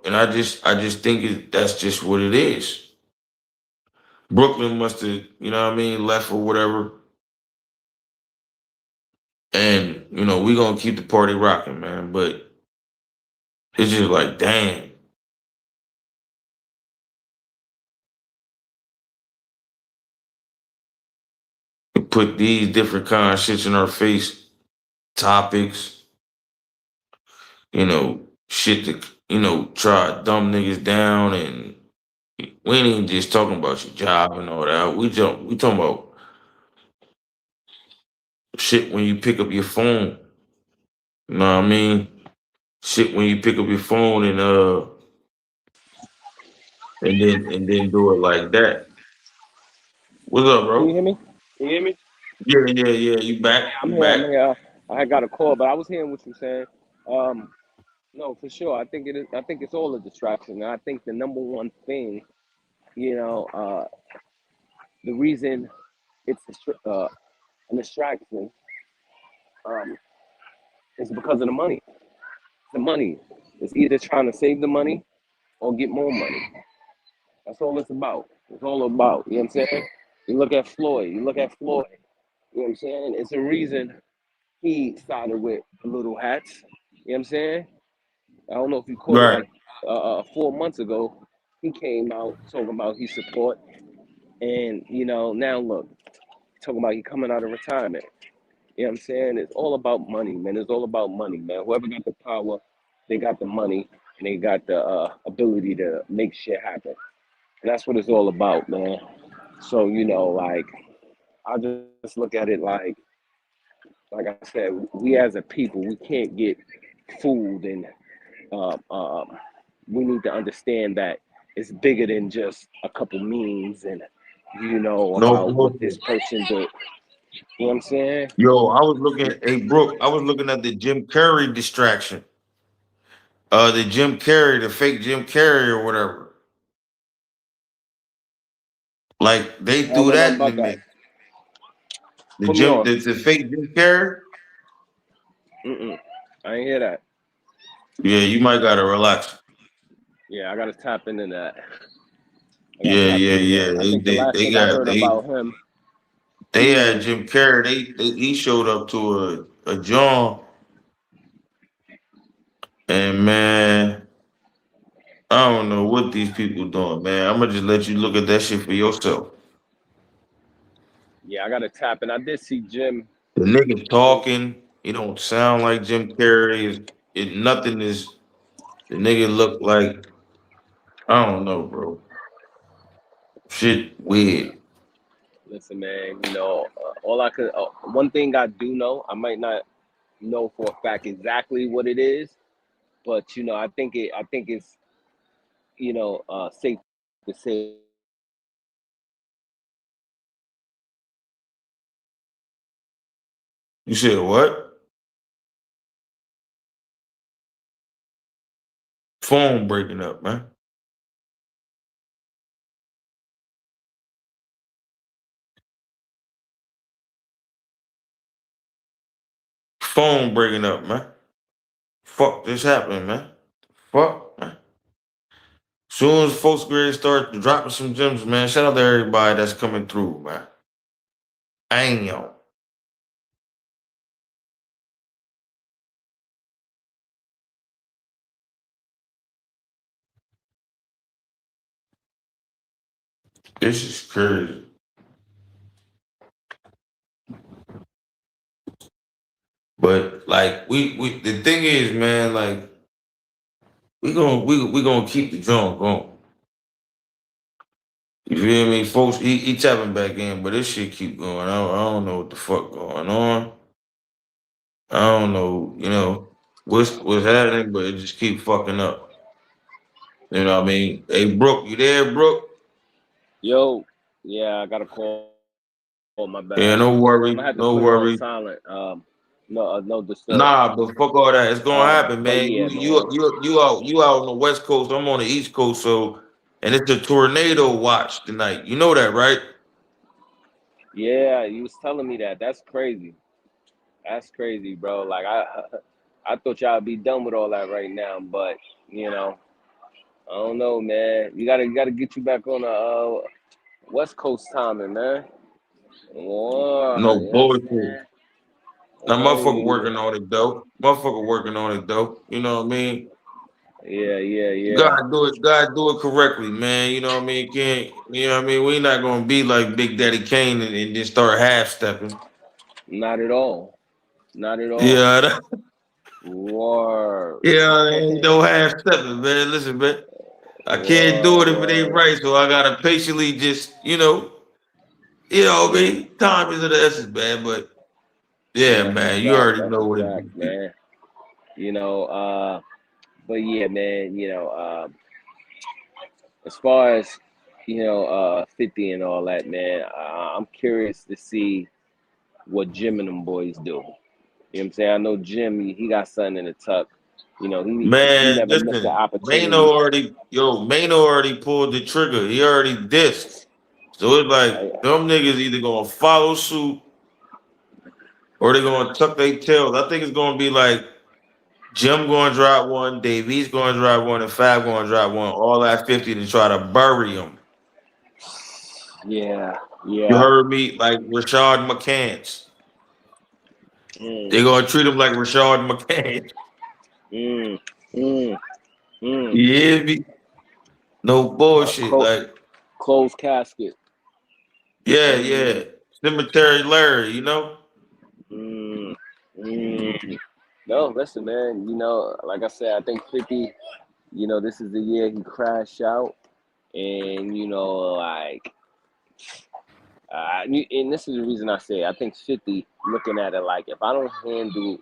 And I just think that's just what it is. Brooklyn must have, left or whatever. And we gonna keep the party rocking, man. But it's just like, damn, you put these different kind of shits in our face, topics, shit to try to dumb niggas down, and we ain't even just talking about your job and all that. We talking about shit when you pick up your phone. You know what I mean? Shit when you pick up your phone and then do it like that. What's up, Can you bro? hear me? Can you hear me? Yeah, yeah, yeah. You Yeah, back? I'm You here. I'm back? here. I had got a call, but I was hearing what you're saying. Um, no, for sure. I think it is. I think it's all a distraction. And I think the number one thing, you know, the reason it's a distraction um, is because of the money. The money. It's either trying to save the money or get more money. That's all it's about. It's all about. You know what I'm saying? You look at Floyd. You look at Floyd. You know what I'm saying? It's a reason he started with little hats. You know what I'm saying? I don't know if you caught it Right. like 4 months ago. He came out talking about his support, and now look, talking about he coming out of retirement. You know what I'm saying? It's all about money, man. It's all about money, man. Whoever got the power, they got the money, and they got the ability to make shit happen. And that's what it's all about, man. So like I just look at it like I said, we as a people, we can't get fooled, and um, um, we need to understand that it's bigger than just a couple memes and No about what this bullshit. person did. You know what I'm saying? Yo, hey Brooke, I was looking at the Jim Carrey distraction. The Jim Carrey, the fake Jim Carrey or whatever. Like they I don't threw know nothing that in the about that. mix. The Put me Jim, on. the fake Jim Carrey. Mm-mm. I ain't hear that. Yeah, you might gotta relax. Yeah, I gotta tap into that. I gotta Yeah, tap yeah, into that. yeah. I They think the they, last they thing I got heard about him, they he had was Jim Carrey. He showed up to a John, and man, I don't know what these people doing, man. I'm gonna just let you look at that shit for yourself. yeah, I gotta tap in. I did see Jim. The nigga talking, he don't sound like Jim Carrey. Nothing is. The nigga look like, I don't know, bro. Shit weird. Listen, man. All I could, one thing I do know, I might not know for a fact exactly what it is, but I think it's safe to say You said what? Phone breaking up, man. Phone breaking up, man. Fuck this happening, man. Fuck, man. Soon as folks grade start dropping some gems, man. Shout out to everybody that's coming through, man. Ain't yo. This is crazy. But like we the thing is, man, like we gonna keep the drum going. You feel me? Folks, he tapping back in, but this shit keep going. I don't know what the fuck going on. I don't know, what's happening, but it just keep fucking up. You know what I mean? Hey Brooke, you there, Brooke? yo, yeah, I got a call. My Yeah, bad. no I'm gonna worry, have to no put it on worry. silent. No disturb. Nah, but fuck all that. It's gonna happen, But man. yeah, man. You out on the West Coast. I'm on the East Coast, so and it's a tornado watch tonight. You know that, right? Yeah, you was telling me that. That's crazy. That's crazy, bro. Like I thought y'all would be done with all that right now, but you know, I don't know, man. You gotta get you back on the West Coast timing, man. Whoa, No you know what I'm bullshit. saying? Now, motherfucker Yeah, working on it though. Motherfucker working on it though. You know what I mean? yeah, yeah, You yeah. gotta do it. Gotta do it correctly, man. You know what I mean? Can't. You know what I mean? We not gonna be like Big Daddy Kane and just start half stepping. Not at all. Not at all. Yeah, Word. yeah. Ain't no half stepping, man. Listen, man. I can't do Word, it if it ain't word. right. So I gotta patiently just, you know what I Yeah, mean? Time is of the essence, man. But yeah, that's a man, you fact. already That's know a what it fact, is. man. You know, but yeah, man, as far as 50 and all that, man, I'm curious to see what Jim and them boys do. You know what I'm saying? I know Jim, he got something in the tuck. He Man, never missed the listen, opportunity. Mano already pulled the trigger. He already dissed. So it's I, like them niggas either gonna follow suit or they gonna tuck their tails. I think it's gonna be like Jim gonna drop one, Dave East gonna drop one, and Fab gonna drop one, all at 50 to try to bury him. yeah, You yeah. heard me? Like Rashad McCants. Mm, They gonna treat him like Rashad McCants. mm, mm, mm. You hear me? No bullshit. Clo- Like, closed casket. yeah, Mm, yeah. Cemetery Larry, you know? mm, mm. No, listen, man. Like I said, I think 50. This is the year he crashed out, and and this is the reason I say it. I think 50 looking at it like if I don't handle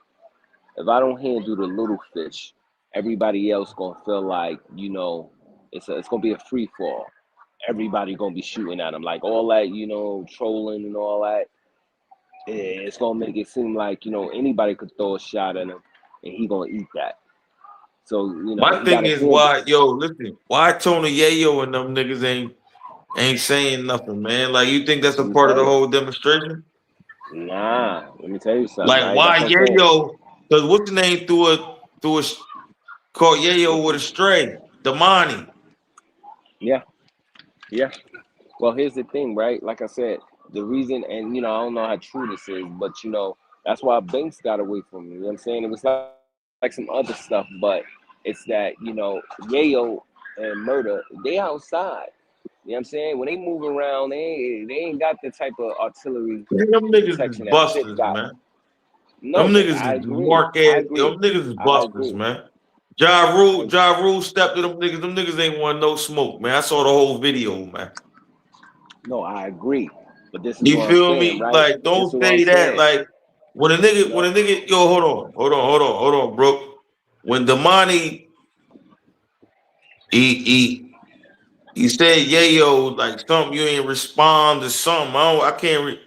the little fish, everybody else gonna feel like it's gonna be a free fall. Everybody gonna be shooting at him like all that trolling and all that. It's gonna make it seem like anybody could throw a shot at him, and he gonna eat that. So My he thing gotta is handle. why, yo, listen, why Tony Yayo and them niggas ain't saying nothing, man? Like, you think that's Let a me part of tell the you. whole demonstration? Nah, let me tell you something, Like, right? That's why what I'm saying. Yayo? Because what's the name threw a caught Yayo with a stray, Damani. Yeah, yeah. Well, here's the thing, right? Like I said, the reason, and I don't know how true this is, but that's why Banks got away from me. You know what I'm saying? It was like some other stuff, but it's that, Yayo and Murder, they outside. You know what I'm saying? When they move around, they ain't got the type of artillery Man, them niggas is protection that Fifth busters, got. man. No, Them niggas I is agree. mark I ass. agree. Them niggas is I busters, agree. man. Ja Rule, I, Ja Rule stepped to them niggas. Them niggas ain't want no smoke, man. I saw the whole video, man. no, I agree. But this is You what I'm feel saying, me? right? Like, This is don't what I'm say that. saying. Like, when No, a nigga, yo, hold on, bro. When Damani, he said, yeah, yo, like something you ain't respond to something. I can't.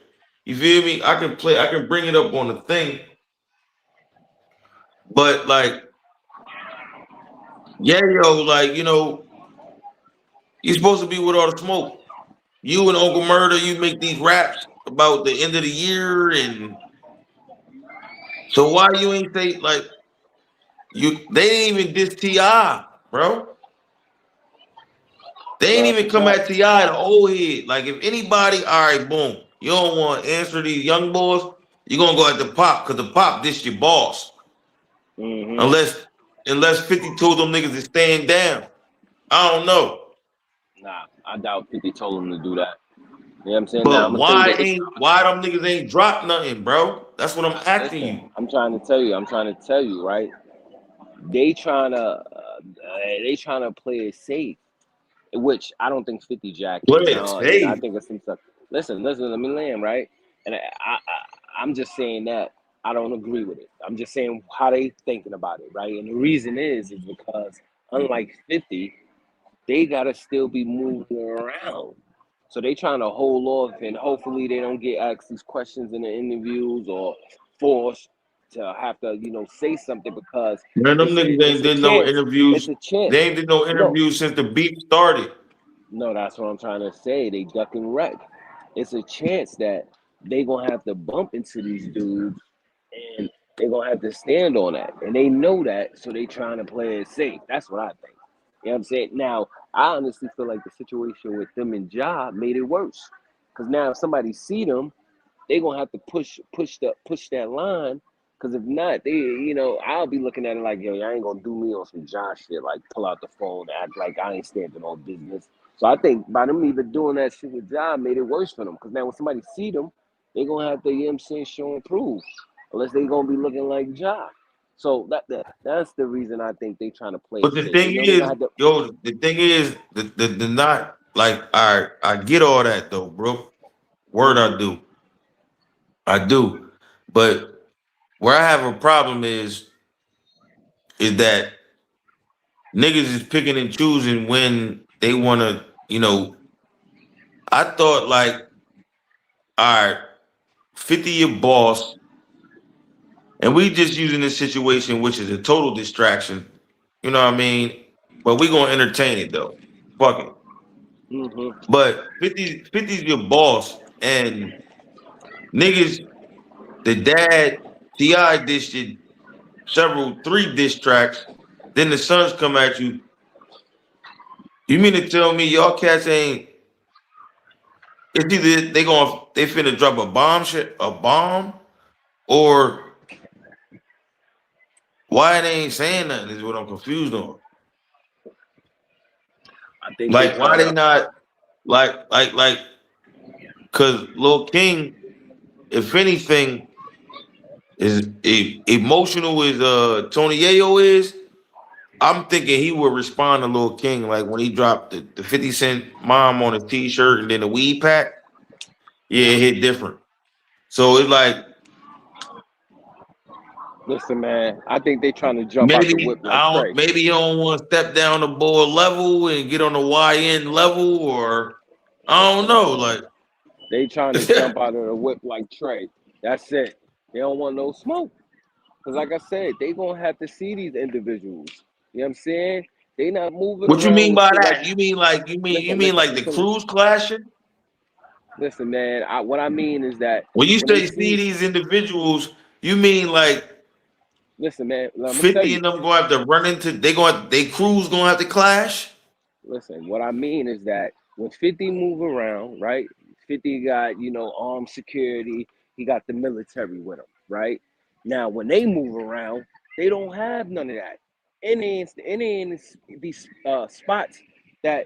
You feel me? I can bring it up on the thing, but like, yeah, yo, like you supposed to be with all the smoke. You and Uncle Murder, you make these raps about the end of the year, and so why you ain't say like they didn't even diss Ti, bro. They ain't no, that's a even come at fact. Ti the old head. Like if anybody, all right, boom, you don't want to answer these young boys, you gonna go at the pop because the pop this your boss. Hmm. Unless 50 told them niggas to stand down. I don't know. Nah, I doubt 50 told him to do that. You know what I'm saying? Now, I'm But going to tell you this. why them niggas ain't dropped nothing, bro? That's what I'm asking Listen, you. I'm trying to tell you, right? They trying to, play it safe, which I don't think 50 jacking. Play it I safe. think it's some stuff. Listen, let me land, right? And I'm just saying that I don't agree with it. I'm just saying how they thinking about it, right? And the reason is because unlike 50, they gotta still be moving around. So they trying to hold off, and hopefully they don't get asked these questions in the interviews or forced to have to, say something because Man, them niggas it's ain't a did no chance. It's interviews. a chance. They ain't did no No, interviews since the beef started. no, that's what I'm trying to say. They duck and wreck. It's a chance that they gonna have to bump into these dudes, and they gonna have to stand on that, and they know that, so they trying to play it safe. That's what I think. You know what I'm saying? Now, I honestly feel like the situation with them and Ja made it worse, because now if somebody see them, they gonna have to push that line. Cause if not, I'll be looking at it like, yo, y'all ain't gonna do me on some Josh shit, like pull out the phone, act like I ain't standing on business. So I think by them even doing that shit with Ja made it worse for them. Cause now when somebody see them, they gonna have to, show and prove, unless they gonna be looking like Ja. So that's the reason I think they trying to play But it the safe. They thing know they gonna is, have to. yo, the thing is, the not like I get all that though, bro. Word, Hmm. I do. But where I have a problem is that niggas is picking and choosing when they want to. I thought like, all right, 50 your boss, and we just using this situation, which is a total distraction. You know what I mean? But we gonna entertain it though. Fuck it. Hmm. But 50's your boss, and niggas, the dad, Ti dished it three diss tracks. Then the sons come at you. You mean to tell me y'all cats ain't? It's either they finna drop a bomb, or why they ain't saying nothing is what I'm confused on. I think they Like why trying they to. not like because Lil King, if anything, is emotional as Tony Yayo is. I'm thinking he would respond to Lil King like when he dropped the 50 Cent mom on his t-shirt and then the weed pack. Yeah, it hit different. So it's like Listen, man. I think they trying to jump out the whip like Trey. maybe you don't want to step down the board level and get on the YN level, or I don't Listen, know. man. Like They trying to jump out of the whip like Trey. That's it. They don't want no smoke. Cause like I said, they gonna have to see these individuals. You know what I'm saying? They not moving what you around mean with by shit like. that? You Listen, mean listen, like the listen, crews clashing? listen, man. What I mean is that When you when they say see see, these individuals, you mean like listen, man. I'm gonna tell 50 you. of them gonna have to run into they crews gonna have to clash? Listen, what I mean is that when 50 move around, right? 50 got, armed security, he got the military with him, right? Now, when they move around, they don't have none of that. And they in these spots that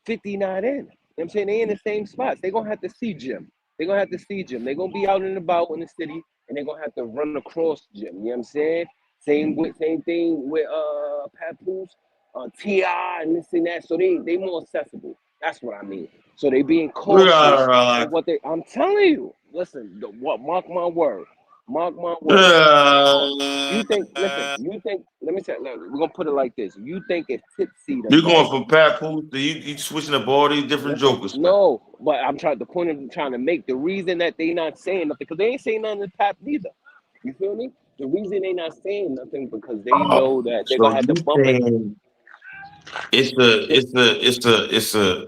50 not in. You know what I'm saying? They in the same spots. They're gonna have to see Jim. They're gonna have to see Jim. They're gonna be out and about in the city and they're gonna have to run across Jim. You know what I'm saying? Same thing with Papoose, Ti and this and that. So they more accessible. That's what I mean. So they being We gotta cautious of relax. what they. I'm telling you. Listen, what? Mark my word. Mark my word. You think? Listen. Uh, You think? Let me tell. Look, we're gonna put it like this. You think if Tipsy them You're right? going from Pat Poose to you switching up all these different Listen, jokers, man. no, but I'm trying. The point I'm trying to make. The reason that they not saying nothing because they ain't saying nothing to Pap neither. You feel me? The reason they not saying nothing because they Oh, know that they're so gonna have to you bump it. saying They, it's a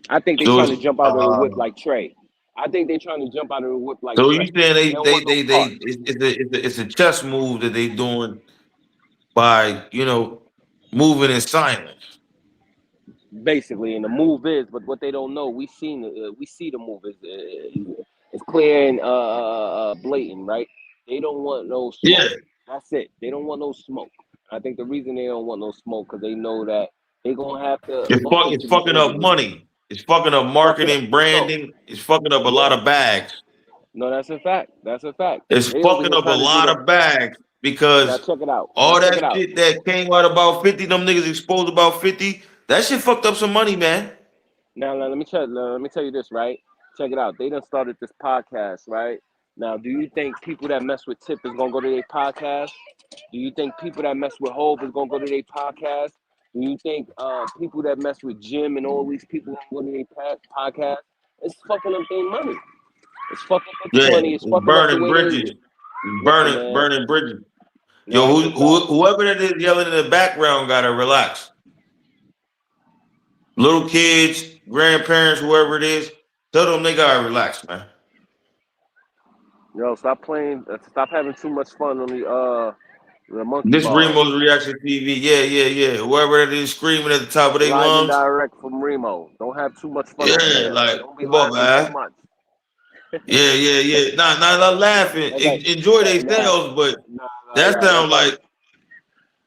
I think they so trying it's to jump out of the whip like Trey. I think they trying to jump out of the whip like so you Trey. saying They don't want no they part. it's a chess move that they doing by moving in silence. Basically, and the move is, but what they don't know, we see the move is it's clear and blatant, right? They don't want no Yeah, smoke. That's it. They don't want no smoke. I think the reason they don't want no smoke because they know that they gonna have to bump it's into these fucking up individuals. money. It's fucking up Fucking up. marketing, No, branding. It's fucking up a lot yeah, of bags. no, that's a fact. That's a fact. It's They over fucking here up a trying to do lot the. of bags Now because check it out. Now all check it that out. shit that came out about 50, them niggas exposed about 50, that shit fucked up some money, man. Now let me tell you this, right? Check it out. They done started this podcast, right? Now, do you think people that mess with Tip is gonna go to their podcast? Do you think people that mess with Hove is gonna go to their podcast? Do you think people that mess with Jim and all these people gonna go to their podcast? It's fucking up their money. It's fucking up their Yeah, money. It's it's fucking up the burning way they. bridges. It's Listen, man. burning bridges. No, Yo, that's a fact. whoever that is yelling in the background gotta relax. Little kids, grandparents, whoever it is, tell them they gotta relax, man. Yo, stop playing. Stop having too much fun on the The monkey This bars. Remo's reaction TV. Yeah. Whoever that is screaming at the top of their Live and lungs. direct from Remo. Don't have too much fun on Yeah, camera. like Don't be come on, laughing too man. much. Yeah. Not laughing. That's like Enjoy nah, themselves, but nah, that sound like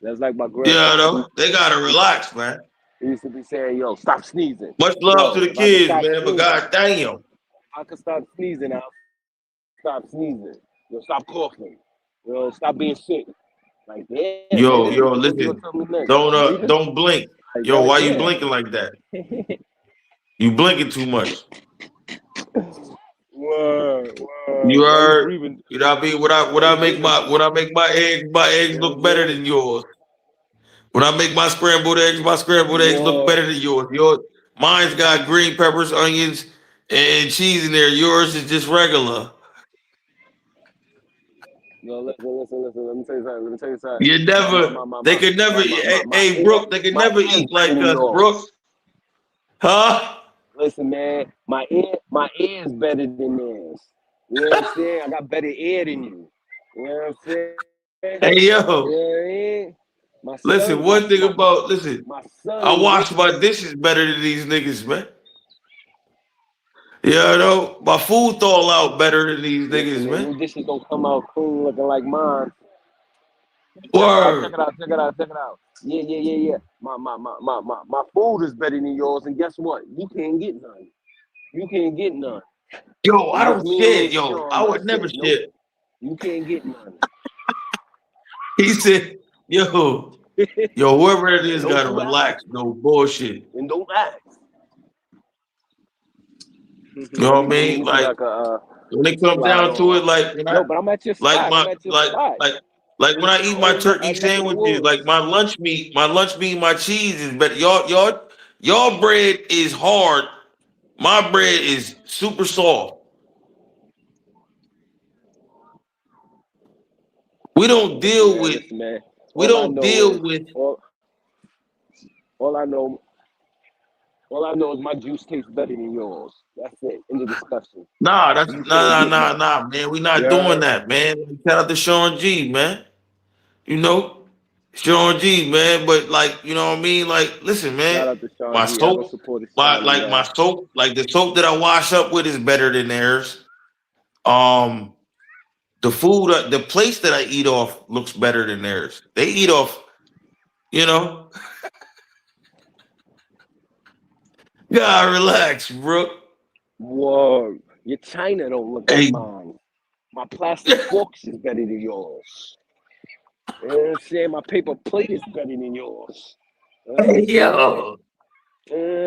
that's like my yeah, grandfather. though. They gotta relax, man. He used to be saying, "Yo, stop sneezing." Much love to Yo, the if I could kids, stop man. But sneezing, goddamn, I could stop sneezing. I'll stop sneezing. Yo, stop coughing. Yo, stop being sick. Like, damn, yo, nigga, what you gonna listen. tell me next? Breathing? Don't blink. Like, Yo, why you goddamn. blinking like that? You blinking too much. Word. You Why you heard? breathing? You know what I mean? Why you breathing? When I make my eggs You know look what better I'm than yours. When I make my scrambled eggs look saying? better than yours. Mine's got green peppers, onions, and cheese in there. Yours is just regular. No, listen. Let me tell you something. Let me tell you something. You never. They could never. My Hey, ear, Brooke. They could my never ear is eat better like than us, Brooke. yours. Huh? Listen, man, my ear is better than theirs. You know what I'm saying? I got better ear than you. You know what I'm saying? Hey, You know yo. what I mean? Listen. One thing about listen. My I son wash my listens. dishes better than these niggas, man. You know, my food thaw out better than these Listen, niggas, man, man. your dishes don't come out clean looking like mine. Word. Check it out. Yeah. My food is better than yours, and guess what? You can't get none. You can't get none. Yo, I It's just don't me and shit. Lil Yo, Sean. I would That's never it. Nope. shit. You can't get none. He said, yo, whoever it And is don't gotta you ask. relax. No bullshit. And don't ask. You know what I Let me mean? give you Like like a when it comes slide down to on. it, like when I No, but I'm at your like spot. my like when I eat my turkey Our neck of the sandwiches, woods. like my lunch meat, my cheese is better. Y'all bread is hard. My bread is super soft. We don't deal with Listen, man. we All I don't know deal is with all I know. All I know is my juice tastes better than yours. That's it. End of discussion. nah, that's You can't get none. man. We not doing Yeah. that, man. Shout out to Sean G, man. You know, Sean G, man. But like, you know what I mean? Like, listen, man. Shout out to Sean My G. Ever soap, supported Shiny, my man. soap, like the soap that I wash up with is better than theirs. Um, the place that I eat off looks better than theirs. They eat off, you know. God, relax, bro. Whoa. Your China don't look like Hey, mine. My plastic forks is better than yours. You know what I'm saying? My paper plate is better than yours. You know what I'm hey, saying? yo.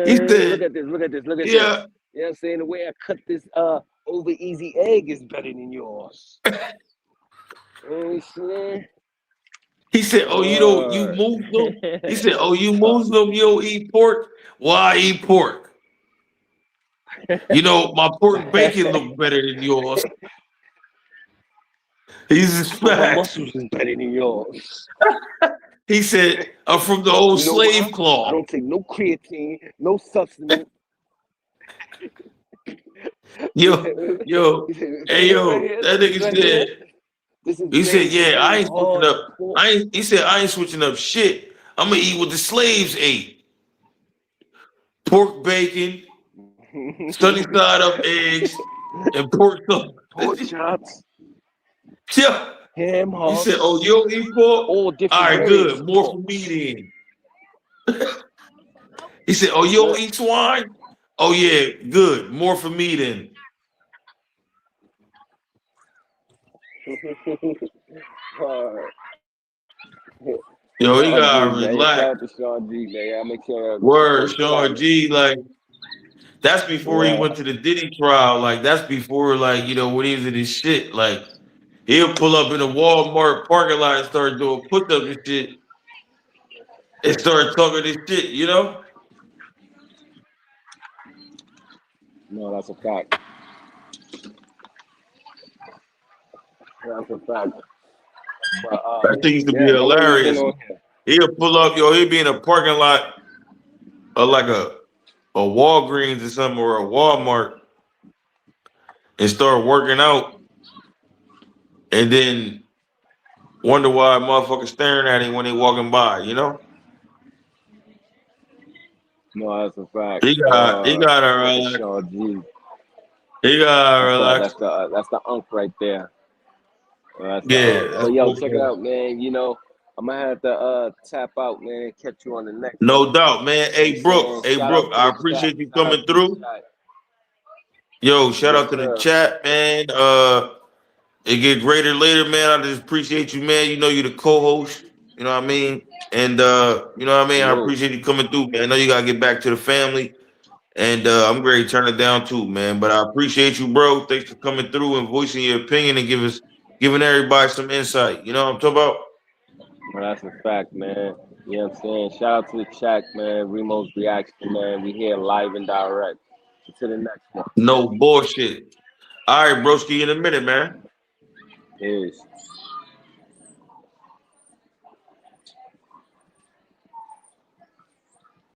He said, Look at this. yeah. You know what I'm saying? The way I cut this over easy egg is better than yours. You know what I'm saying? He said, "Oh, you Word. Muslim." He said, "Oh, you Muslim? You don't eat pork? Why I eat pork? You know, my pork bacon look better than yours." He's just But my facts. muscles is better than yours. He said, "I'm from the old You know slave why? I cloth." don't take no creatine, no sustenance. He Yo, said, yo, hey, see this right yo, here? that See this nigga right here? said. This is He said, "Yeah, I very ain't switching hard up. pork. He said I ain't switching up shit. I'm gonna eat what the slaves ate: pork bacon, sunny side up eggs, and pork Pork sausage." chops, Yeah. ham He said, hocks, "Oh, you don't eat pork? all All different right, various good. More for porks. me then." He said, "Oh, you don't Look. eat swine? Oh yeah, good. More for me then." Word. Yo, he Sean G, gotta man. Shout relax. out to Sean G, man. I make sure to Word, support his Sean channel. G. Like that's before he Yeah. went to the Diddy trial. Like that's before, like when he was in his shit. Like he'll pull up in a Walmart parking lot and start doing push-ups and shit, and start talking this shit. You know? No, that's a fact. That's a fact. But That thing used to be yeah, how long you been hilarious. on here? He'll pull up, he'll be in a parking lot of like a Walgreens or something or a Walmart and start working out, and then Wonder why motherfuckers staring at him when they walking by, you know? No, that's a fact. He got to Look at relax. Sean G. He got to That's relax. that's the unk right there. That's the Yeah, But that's yo, check it okay. out, man. I'm gonna have to tap out, man. Catch you on the next one. No doubt, man. You know what I'm saying? Hey Shout Brooke, out to I the chat. appreciate you Shout out coming to the through. chat. Yo, shout Yes, out to the sir. chat, man. It get greater later, man. I just appreciate you, man. You know you the co-host. You know what I mean? And you know what I mean? I Salute. appreciate you coming through, man. I know you gotta get back to the family. And I'm ready to turn it down too, man. But I appreciate you, bro. Thanks for coming through and voicing your opinion and giving everybody some insight. You know what I'm talking about? Well, that's a fact, man. You know what I'm saying? Shout out to the chat, man. Remo's reaction, man. We here live and direct. To the next one. No bullshit. All right, broski, in a minute, man. Peace.